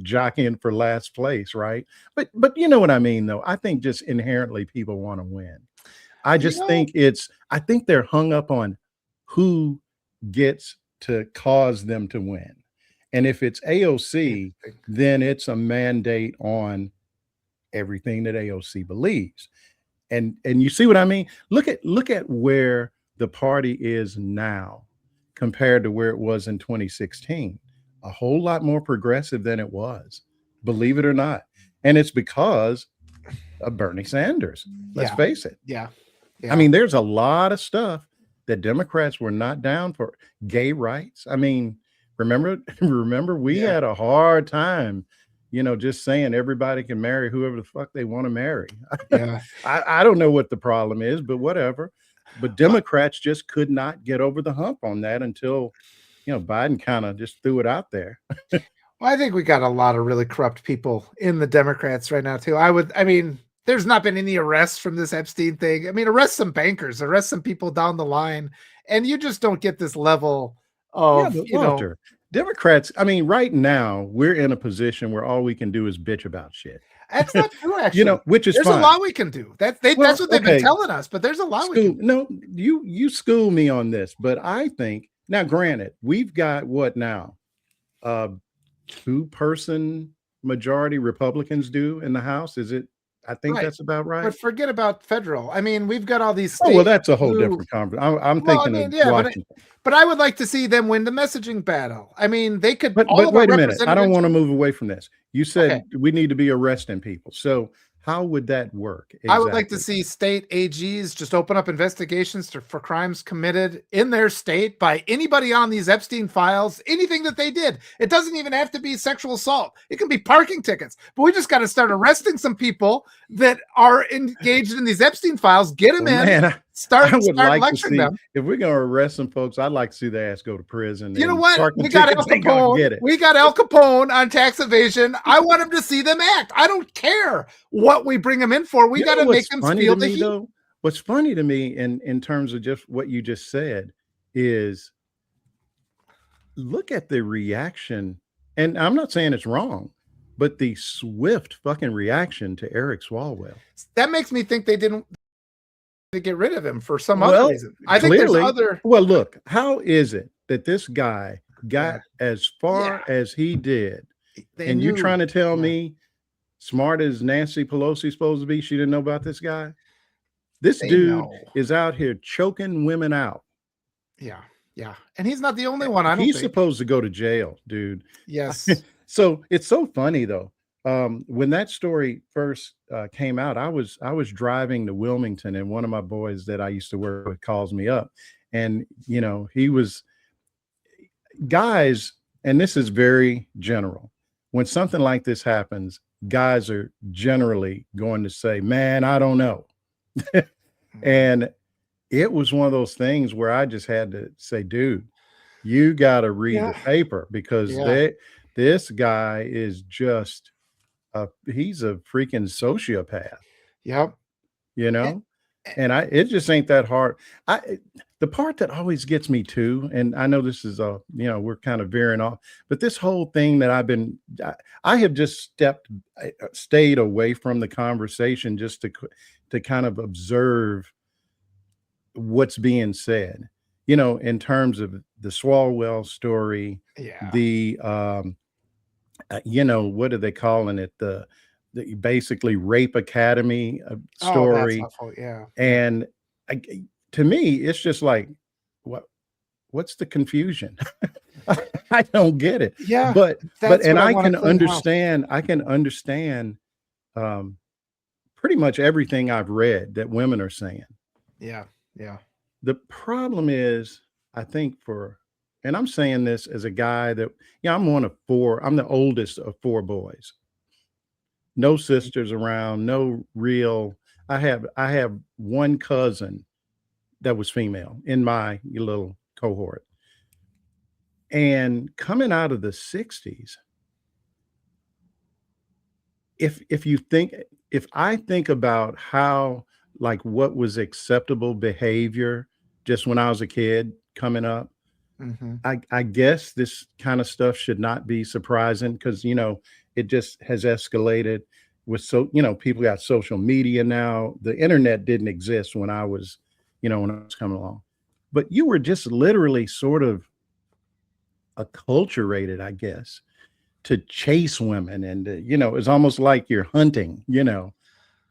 jockeying for last place, right? But you know what I mean, though. I think just inherently people want to win. I just think I think they're hung up on who gets to cause them to win. And if it's AOC, then it's a mandate on everything that AOC believes. And you see what I mean? Look at where the party is now compared to where it was in 2016. A whole lot more progressive than it was, believe it or not. And it's because of Bernie Sanders. Let's face it. Yeah. I mean, there's a lot of stuff that Democrats were not down for. Gay rights. I mean, remember we had a hard time, just saying everybody can marry whoever the fuck they want to marry. Yeah. I don't know what the problem is, but whatever. But Democrats just could not get over the hump on that until, Biden kind of just threw it out there. Well, I think we got a lot of really corrupt people in the Democrats right now too. There's not been any arrests from this Epstein thing. I mean, arrest some bankers, arrest some people down the line, and you just don't get this level of, Democrats, I mean, right now we're in a position where all we can do is bitch about shit. That's not true, actually. Which is there's fine. a lot we can do. That's what they've been telling us, but there's a lot we can do. No, you school me on this, but I think now, granted, we've got what now? 2-person majority Republicans do in the House. Is it? I think that's about right. But forget about federal. I mean, we've got all these Oh, states. well, that's a whole different conversation. I'm thinking of Washington. But I would like to see them win the messaging battle. I mean, they could. But wait a minute. I don't want to move away from this. You said we need to be arresting people. So how would that work? Exactly? I would like to see state AGs just open up investigations for crimes committed in their state by anybody on these Epstein files, anything that they did. It doesn't even have to be sexual assault. It can be parking tickets. But we just got to start arresting some people that are engaged in these Epstein files, get them in, man, start like lecturing them. If we're going to arrest some folks, I'd like to see their ass go to prison. You know what? We got El Capone. We got El Capone on tax evasion. I want them to see them act. I don't care what we bring them in for. We got to make them feel the heat. What's funny to me in terms of just what you just said is look at the reaction. And I'm not saying it's wrong, but the swift fucking reaction to Eric Swalwell. That makes me think they didn't get rid of him for some other reason. I think there's other. Well, look, how is it that this guy got as far as he did? And you're trying to tell me, smart as Nancy Pelosi supposed to be, she didn't know about this guy? This dude is out here choking women out. Yeah. Yeah. And he's not the only one. I don't He's supposed to go to jail, dude. Yes. So it's so funny though. When that story first came out, I was driving to Wilmington, and one of my boys that I used to work with calls me up, and he was guys, and this is very general. When something like this happens, guys are generally going to say, "Man, I don't know," and it was one of those things where I just had to say, "Dude, you got to read the paper because this guy is just." He's a freaking sociopath. Yep. And it just ain't that hard. The part that always gets me too, and I know this is we're kind of veering off, but this whole thing that I have just stayed away from the conversation just to kind of observe what's being said, in terms of the Swalwell story, the what are they calling it? The basically rape academy story. Oh, that's awful. And to me, it's just like, what's the confusion? I don't get it. Yeah. But I can understand pretty much everything I've read that women are saying. Yeah. Yeah. The problem is, I think and I'm saying this as a guy that, I'm one of 4. I'm the oldest of 4 boys. No sisters around, no real. I have one cousin that was female in my little cohort. And coming out of the 60s, if I think about how, like, what was acceptable behavior just when I was a kid coming up, I guess this kind of stuff should not be surprising because, it just has escalated with people got social media now. The internet didn't exist when I was, when I was coming along, but you were just literally sort of acculturated, I guess, to chase women. And, it's almost like you're hunting,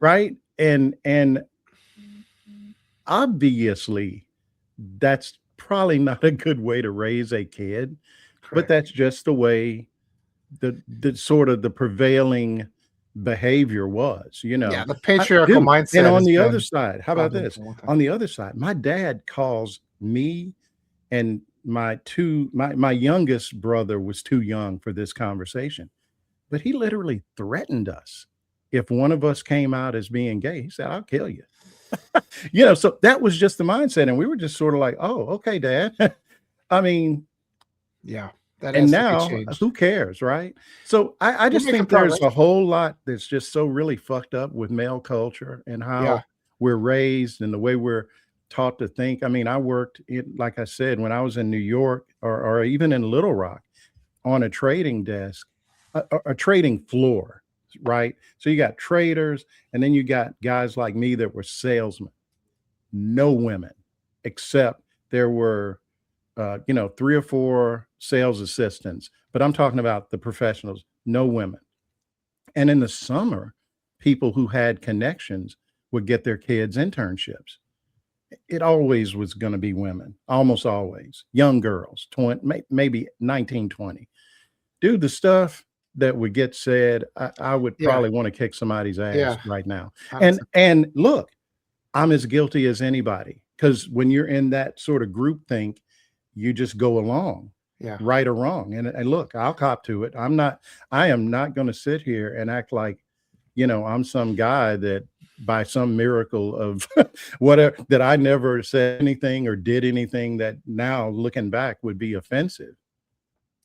right. And obviously that's probably not a good way to raise a kid. Correct. But that's just the way the sort of the prevailing behavior was, the patriarchal mindset. And on the other side, how about this? On the other side, my dad calls me and my youngest brother was too young for this conversation, but he literally threatened us. If one of us came out as being gay, he said, "I'll kill you." So that was just the mindset. And we were just sort of like, "Oh, okay, Dad." I mean, and now who cares, right? So I just think there's a whole lot that's just so really fucked up with male culture and how we're raised and the way we're taught to think. I mean, I worked like I said, when I was in New York or even in Little Rock on a trading desk, a trading floor, right? So you got traders, and then you got guys like me that were salesmen. No women, except there were, 3 or 4 sales assistants. But I'm talking about the professionals. No women. And in the summer, people who had connections would get their kids internships. It always was going to be women, almost always. Young girls, 20, maybe 19, 20. Dude, the stuff that would get said, I would probably want to kick somebody's ass right now. And look, I'm as guilty as anybody, because when you're in that sort of group think, you just go along, right or wrong. And look, I'll cop to it. I am not going to sit here and act like, I'm some guy that by some miracle of whatever, that I never said anything or did anything that now looking back would be offensive.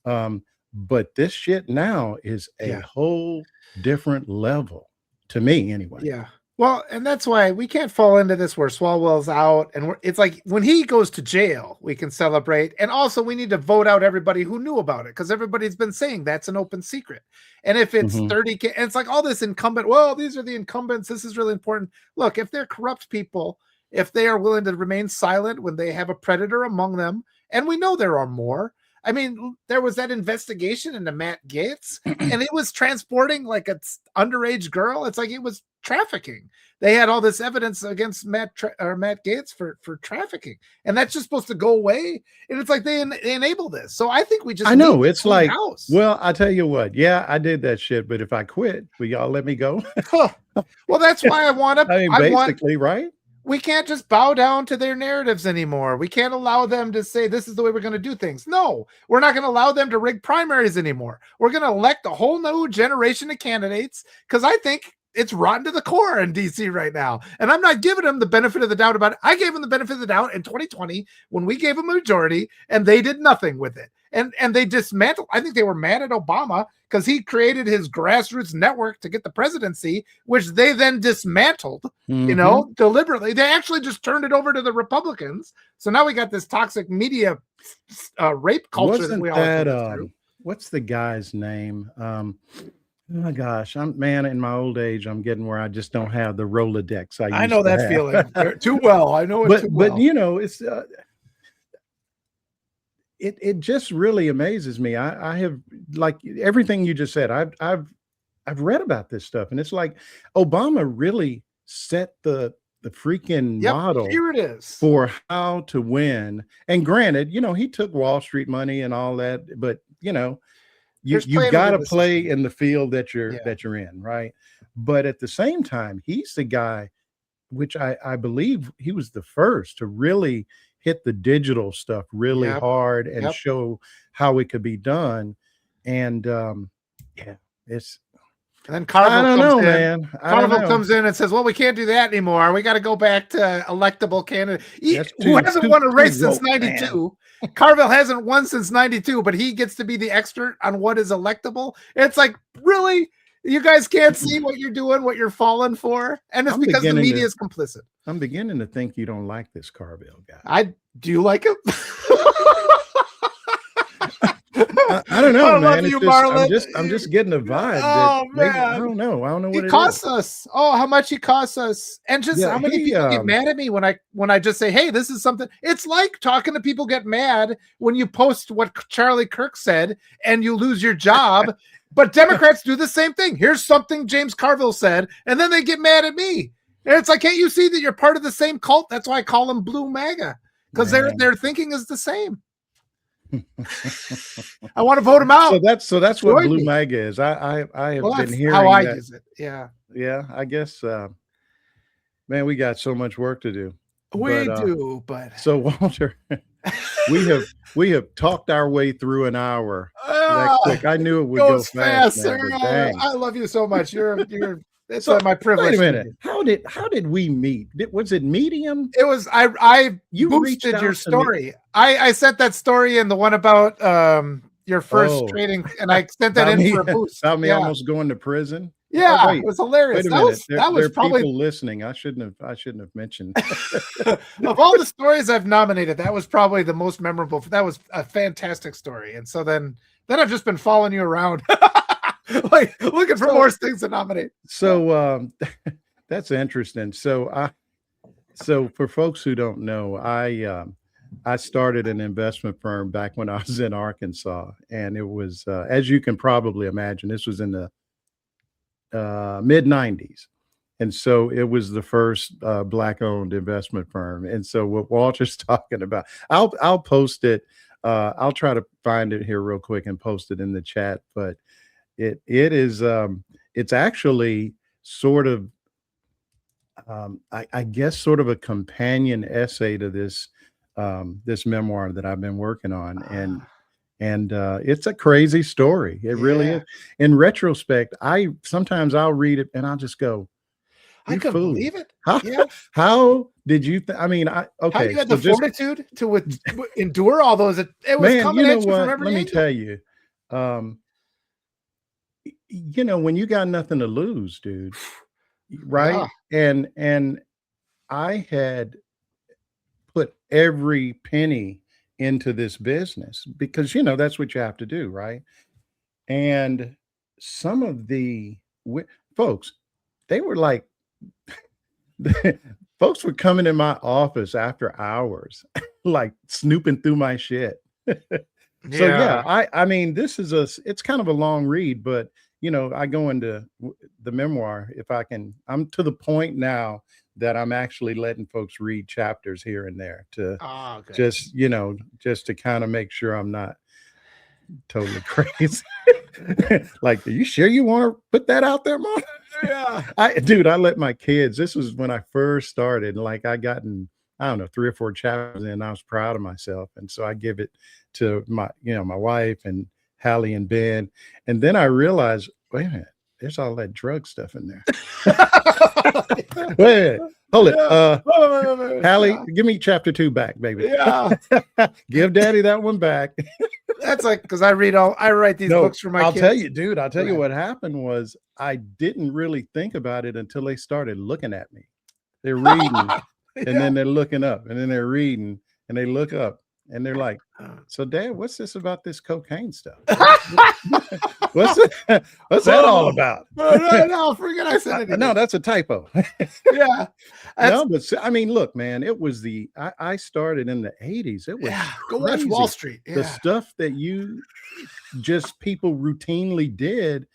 But this shit now is a whole different level to me anyway. Yeah. Well, and that's why we can't fall into this where Swalwell's out, and it's like when he goes to jail, we can celebrate. And also we need to vote out everybody who knew about it, because everybody's been saying that's an open secret. And if it's 30, and it's like all this incumbent, well, these are the incumbents, this is really important. Look, if they're corrupt people, if they are willing to remain silent when they have a predator among them, and we know there are more. I mean, there was that investigation into Matt Gaetz, and it was transporting like an underage girl. It's like it was trafficking. They had all this evidence against Matt Gaetz for trafficking, and that's just supposed to go away. And it's like they enable this. So I think we just, I know it's like, house. Well, I tell you what, yeah, I did that shit, but if I quit, will y'all let me go? Well, that's why I want to. I mean, basically, right? We can't just bow down to their narratives anymore. We can't allow them to say this is the way we're going to do things. No, we're not going to allow them to rig primaries anymore. We're going to elect a whole new generation of candidates, because I think it's rotten to the core in DC right now. And I'm not giving them the benefit of the doubt about it. I gave them the benefit of the doubt in 2020 when we gave them a majority and they did nothing with it. And they dismantled. I think they were mad at Obama because he created his grassroots network to get the presidency, which they then dismantled, deliberately. They actually just turned it over to the Republicans. So now we got this toxic media rape culture. What's the guy's name? Oh my gosh, in my old age, I'm getting where I just don't have the Rolodex. I know that feeling too well. I know it too well. But it's it just really amazes me. I have, like everything you just said, I've read about this stuff, and it's like Obama really set the freaking model. Here it is for how to win. And granted, he took Wall Street money and all that, but you got to play in the field that you're in, right? But at the same time, he's the guy, which I believe he was the first to really hit the digital stuff really hard and show how it could be done. And it's. And then Carville comes in and says, well, we can't do that anymore. We got to go back to electable candidate. Who hasn't won a race since 92. Carville hasn't won since 92, but he gets to be the expert on what is electable. It's like, really? You guys can't see what you're doing, what you're falling for? And it's because the media is complicit. I'm beginning to think you don't like this Carville guy. Do you like him? I don't know, I man. love you, Marlon. I'm just getting a vibe. Oh, man. I don't know what it costs us. Oh, how much he costs us. And just how many people get mad at me when I just say, hey, this is something. It's like talking to people get mad when you post what Charlie Kirk said and you lose your job. But Democrats do the same thing. Here's something James Carville said, and then they get mad at me. And it's like, can't you see that you're part of the same cult? That's why I call them Blue MAGA, because their thinking is the same. I want to vote him out. So that's what Blue MAGA is. I have been hearing how I use it. Yeah. I guess, man, we got so much work to do. We do, but so Walter, we have talked our way through an hour. That quick. I knew it would go fast. Man, I love you so much. You're. It's my privilege. Wait a minute. How did we meet? Was it Medium? It was you boosted your story. I sent that story in the one about your first trading, and I sent that in for a boost. About me almost going to prison. Yeah, it was hilarious. Wait a minute. That was probably people listening. I shouldn't have mentioned. Of all the stories I've nominated, that was probably the most memorable. That was a fantastic story. And so then I've just been following you around. Like looking for So- more things to nominate. So that's interesting. So for folks who don't know, I started an investment firm back when I was in Arkansas, and it was as you can probably imagine, this was in the mid '90s, and so it was the first black-owned investment firm. And so what Walter's talking about, I'll post it. I'll try to find it here real quick and post it in the chat. But it is it's actually sort of I guess sort of a companion essay to this memoir that I've been working on, and it's a crazy story. It really Yeah. is. In retrospect, sometimes I'll read it and I'll just go, I "You couldn't fool! believe it. How, Yeah. how did you? I mean, How okay, you had so the just fortitude to endure all those? It was man, coming you know at you from what? every Let me angle. tell you, um, when you got nothing to lose, dude, right? And I had put every penny into this business because that's what you have to do, right? And some of the folks, they were like, folks were coming in my office after hours, like snooping through my shit. So yeah, I mean, it's kind of a long read, but I go into the memoir if I can. I'm to the point now that I'm actually letting folks read chapters here and there to Okay. just to kind of make sure I'm not totally crazy. Like, are you sure you want to put that out there, Mom? Yeah. I let my kids, this was when I first started, like I gotten, I don't know, 3 or 4 chapters in, I was proud of myself. And so I give it to my wife and Hallie and Ben. And then I realized, wait a minute, there's all that drug stuff in there. Wait a minute, hold it. Hallie, give me chapter 2 back, baby. Yeah. Give daddy that one back. That's like because I write these books for my I'll kids. tell you, dude, I'll tell you Right. what happened was I didn't really think about it until they started looking at me. They're reading and then they're looking up and then they're reading and they look up and they're like, so Dad, what's this about this cocaine stuff? What's that all about? No, forget I said anything. No, that's a typo. Yeah. No, but I mean, look, man, it was I started in the 80s. It was Go watch crazy. Wall Street. The stuff that people routinely did.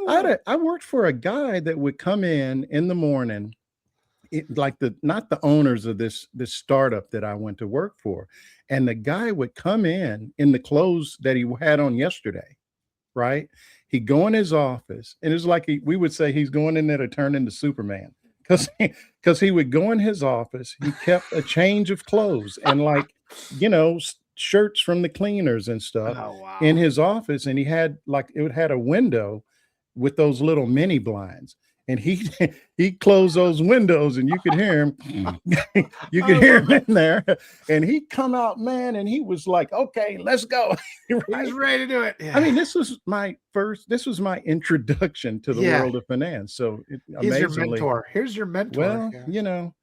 I worked for a guy that would come in the morning, like not the owners of this startup that I went to work for, and the guy would come in the clothes that he had on yesterday, right? He'd go in his office, and it's like we would say he's going in there to turn into Superman, because he would go in his office. He kept a change of clothes and shirts from the cleaners and stuff in his office, and he had it had a window with those little mini blinds, and he closed those windows and you could hear him in there, and he'd come out, man, and he was like, okay, let's go. He was ready to do it. I mean, this was my introduction to the world of finance. So he's your amazingly, mentor. Here's your mentor. well,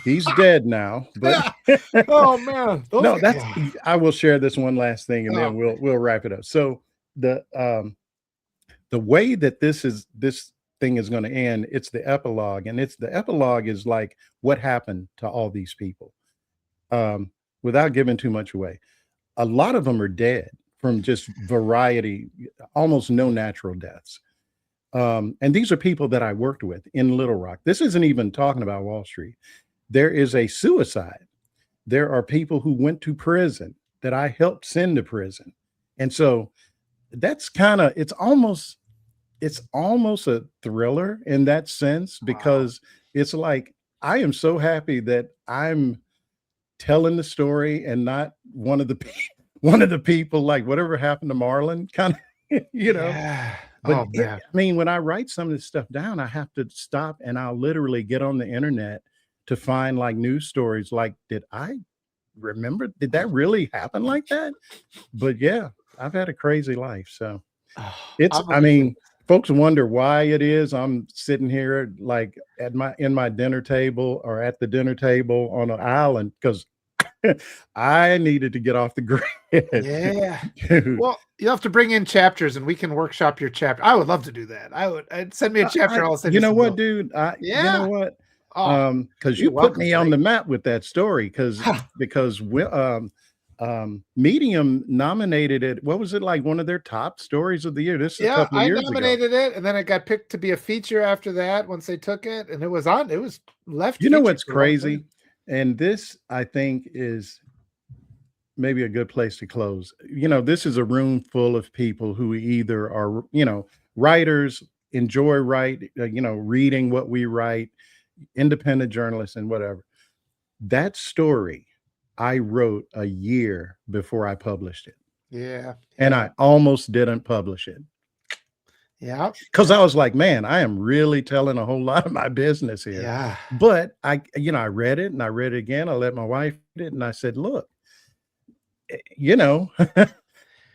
he's dead now, but oh man. No, I will share this one last thing and then we'll wrap it up. So the way that this thing is going to end, it's the epilogue, and the epilogue is like what happened to all these people. Without giving too much away, a lot of them are dead from just variety, almost no natural deaths. And these are people that I worked with in Little Rock. This isn't even talking about Wall Street. There is a suicide. There are people who went to prison that I helped send to prison. And so that's it's almost a thriller in that sense, because it's like, I am so happy that I'm telling the story and not one of the people, like whatever happened to Marlon, kind of, Yeah. But I mean, when I write some of this stuff down, I have to stop and I'll literally get on the internet to find like news stories. Like, did I remember? Did that really happen like that? But yeah, I've had a crazy life. So I mean, folks wonder why it is I'm sitting here like in my dinner table or at the dinner table on an island, because I needed to get off the grid. Yeah. Dude. Well, you have to bring in chapters, and we can workshop your chapter. I would love to do that. I'd send me a chapter. I'll send You know some what, notes. dude? You Yeah. know what? Oh, Because you're you put welcome, me on the Drake. map with that story. Because Medium nominated it. What was it, like one of their top stories of the year? This is a Yeah, couple of I years ago. nominated it, and then it got picked to be a feature after that once they took it, and it was left. You know featured what's for a long time. crazy? And this, I think, is maybe a good place to close. This is a room full of people who either are, writers, enjoy reading what we write, independent journalists and whatever. That story I wrote a year before I published it. Yeah. And I almost didn't publish it. Yeah. Because I was like, man, I am really telling a whole lot of my business here. Yeah. But I read it and I read it again. I let my wife read it and I said, look,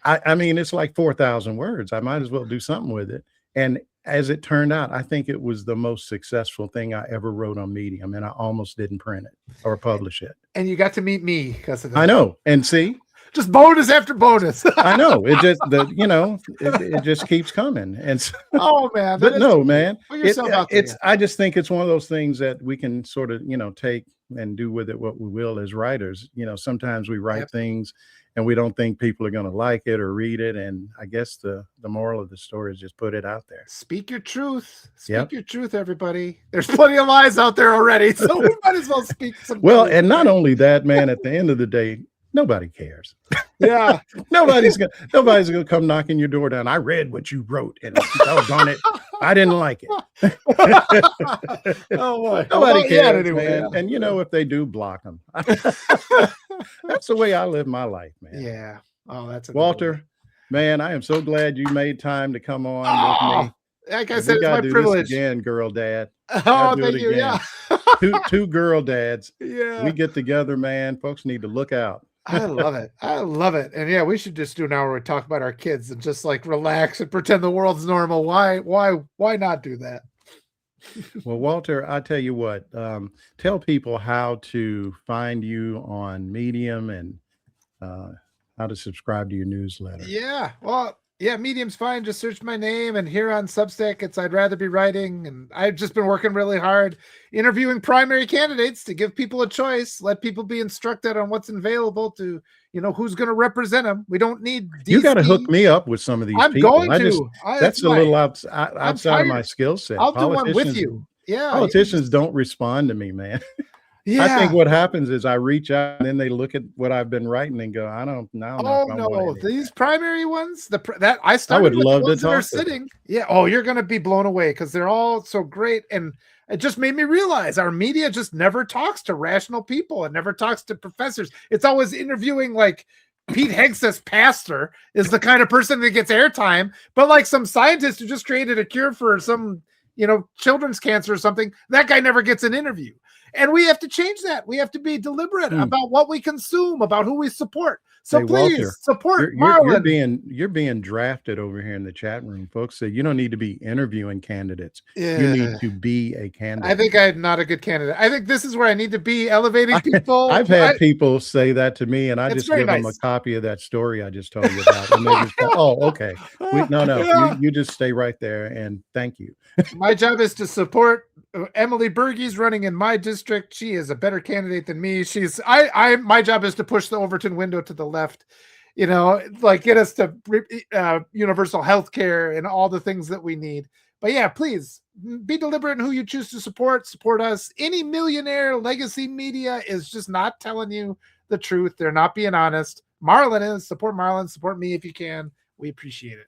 I mean, it's like 4,000 words. I might as well do something with it. And as it turned out, I think it was the most successful thing I ever wrote on Medium, and I almost didn't print it or publish it. And you got to meet me because of that. I know. And see, just bonus after bonus. I know it just it just keeps coming. And so, oh man, but no, man, put yourself out there. I just think it's one of those things that we can sort of take and do with it what we will as writers. Sometimes we write things and we don't think people are going to like it or read it. And I guess the moral of the story is just put it out there. Speak your truth. Speak your truth, everybody. There's plenty of lies out there already, so we might as well speak some. Well, truth. And not only that, man, at the end of the day, nobody cares. Yeah. nobody's gonna come knocking your door down. I read what you wrote and doggone it, I didn't like it. Oh boy. Nobody cares, anyway, man. And if they do, block them. That's the way I live my life, man. Yeah. Oh, that's Walter, man, I am so glad you made time to come on with me. Like I said, it's my do privilege. this again, girl dad. Oh, thank you. Yeah. two girl dads. Yeah. We get together, man. Folks need to look out. I love it. I love it. And yeah, we should just do an hour where we talk about our kids and just like relax and pretend the world's normal. Why not do that? Well, Walter, I tell you what, tell people how to find you on Medium and how to subscribe to your newsletter. Yeah. Well, yeah, Medium's fine. Just search my name, and here on Substack, it's I'd Rather Be Writing. And I've just been working really hard interviewing primary candidates to give people a choice, let people be instructed on what's available to, who's going to represent them. We don't need DC. You got to hook me up with some of these I'm people. going to. That's a little outside of my skill set. I'll do one with you. Yeah. Politicians don't respond to me, man. Yeah. I think what happens is I reach out and then they look at what I've been writing and go, I don't know. Oh no, these primary ones, that I started. I would love to talk talk. Sitting. Yeah. Oh, you're going to be blown away because they're all so great. And it just made me realize our media just never talks to rational people and never talks to professors. It's always interviewing like Pete Hegseth's pastor is the kind of person that gets airtime, but like some scientist who just created a cure for some, children's cancer or something, that guy never gets an interview. And we have to change that. We have to be deliberate about what we consume, about who we support. So hey, please Walter, support Marlon. You're being drafted over here in the chat room, folks. So you don't need to be interviewing candidates. Yeah. You need to be a candidate. I think I'm not a good candidate. I think this is where I need to be elevating people. I've had people say that to me, and I just give them a copy of that story I just told you about. And they just go, oh, okay. No. You just stay right there, and thank you. My job is to support Emily Berge's running in my district. She is a better candidate than me. My job is to push the Overton window to the left, like get us to universal health care and all the things that we need. But yeah, please be deliberate in who you choose to support us. Any millionaire legacy media is just not telling you the truth. They're not being honest. Marlon is. Support Marlon. Support me if you can. We appreciate it.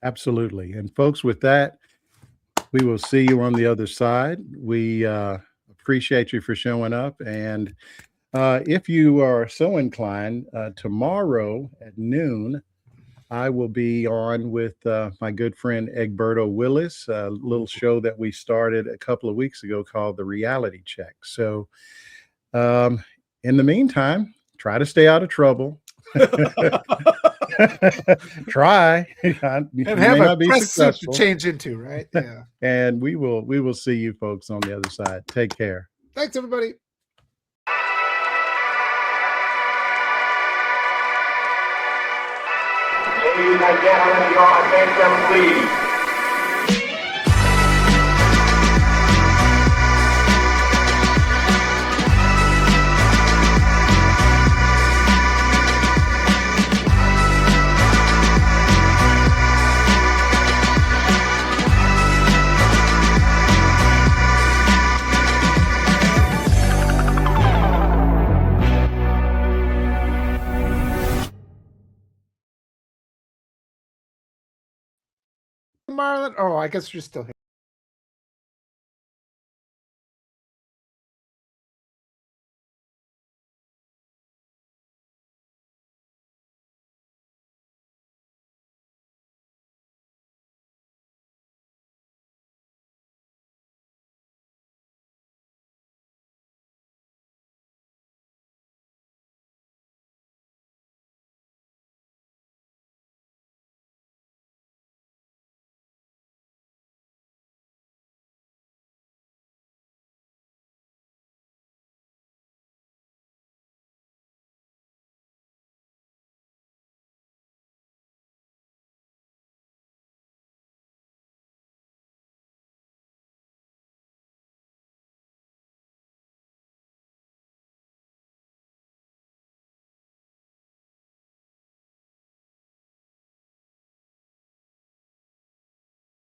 Absolutely. And folks, with that, we will see you on the other side. We appreciate you for showing up. And if you are so inclined, tomorrow at noon, I will be on with my good friend Egberto Willis, a little show that we started a couple of weeks ago called The Reality Check. So in the meantime, try to stay out of trouble. Try and have a press suit to change into, right? Yeah. And we will see you folks on the other side. Take care. Thanks, everybody. Ladies and gentlemen, your attention, please. Marlon. Oh, I guess you're still here.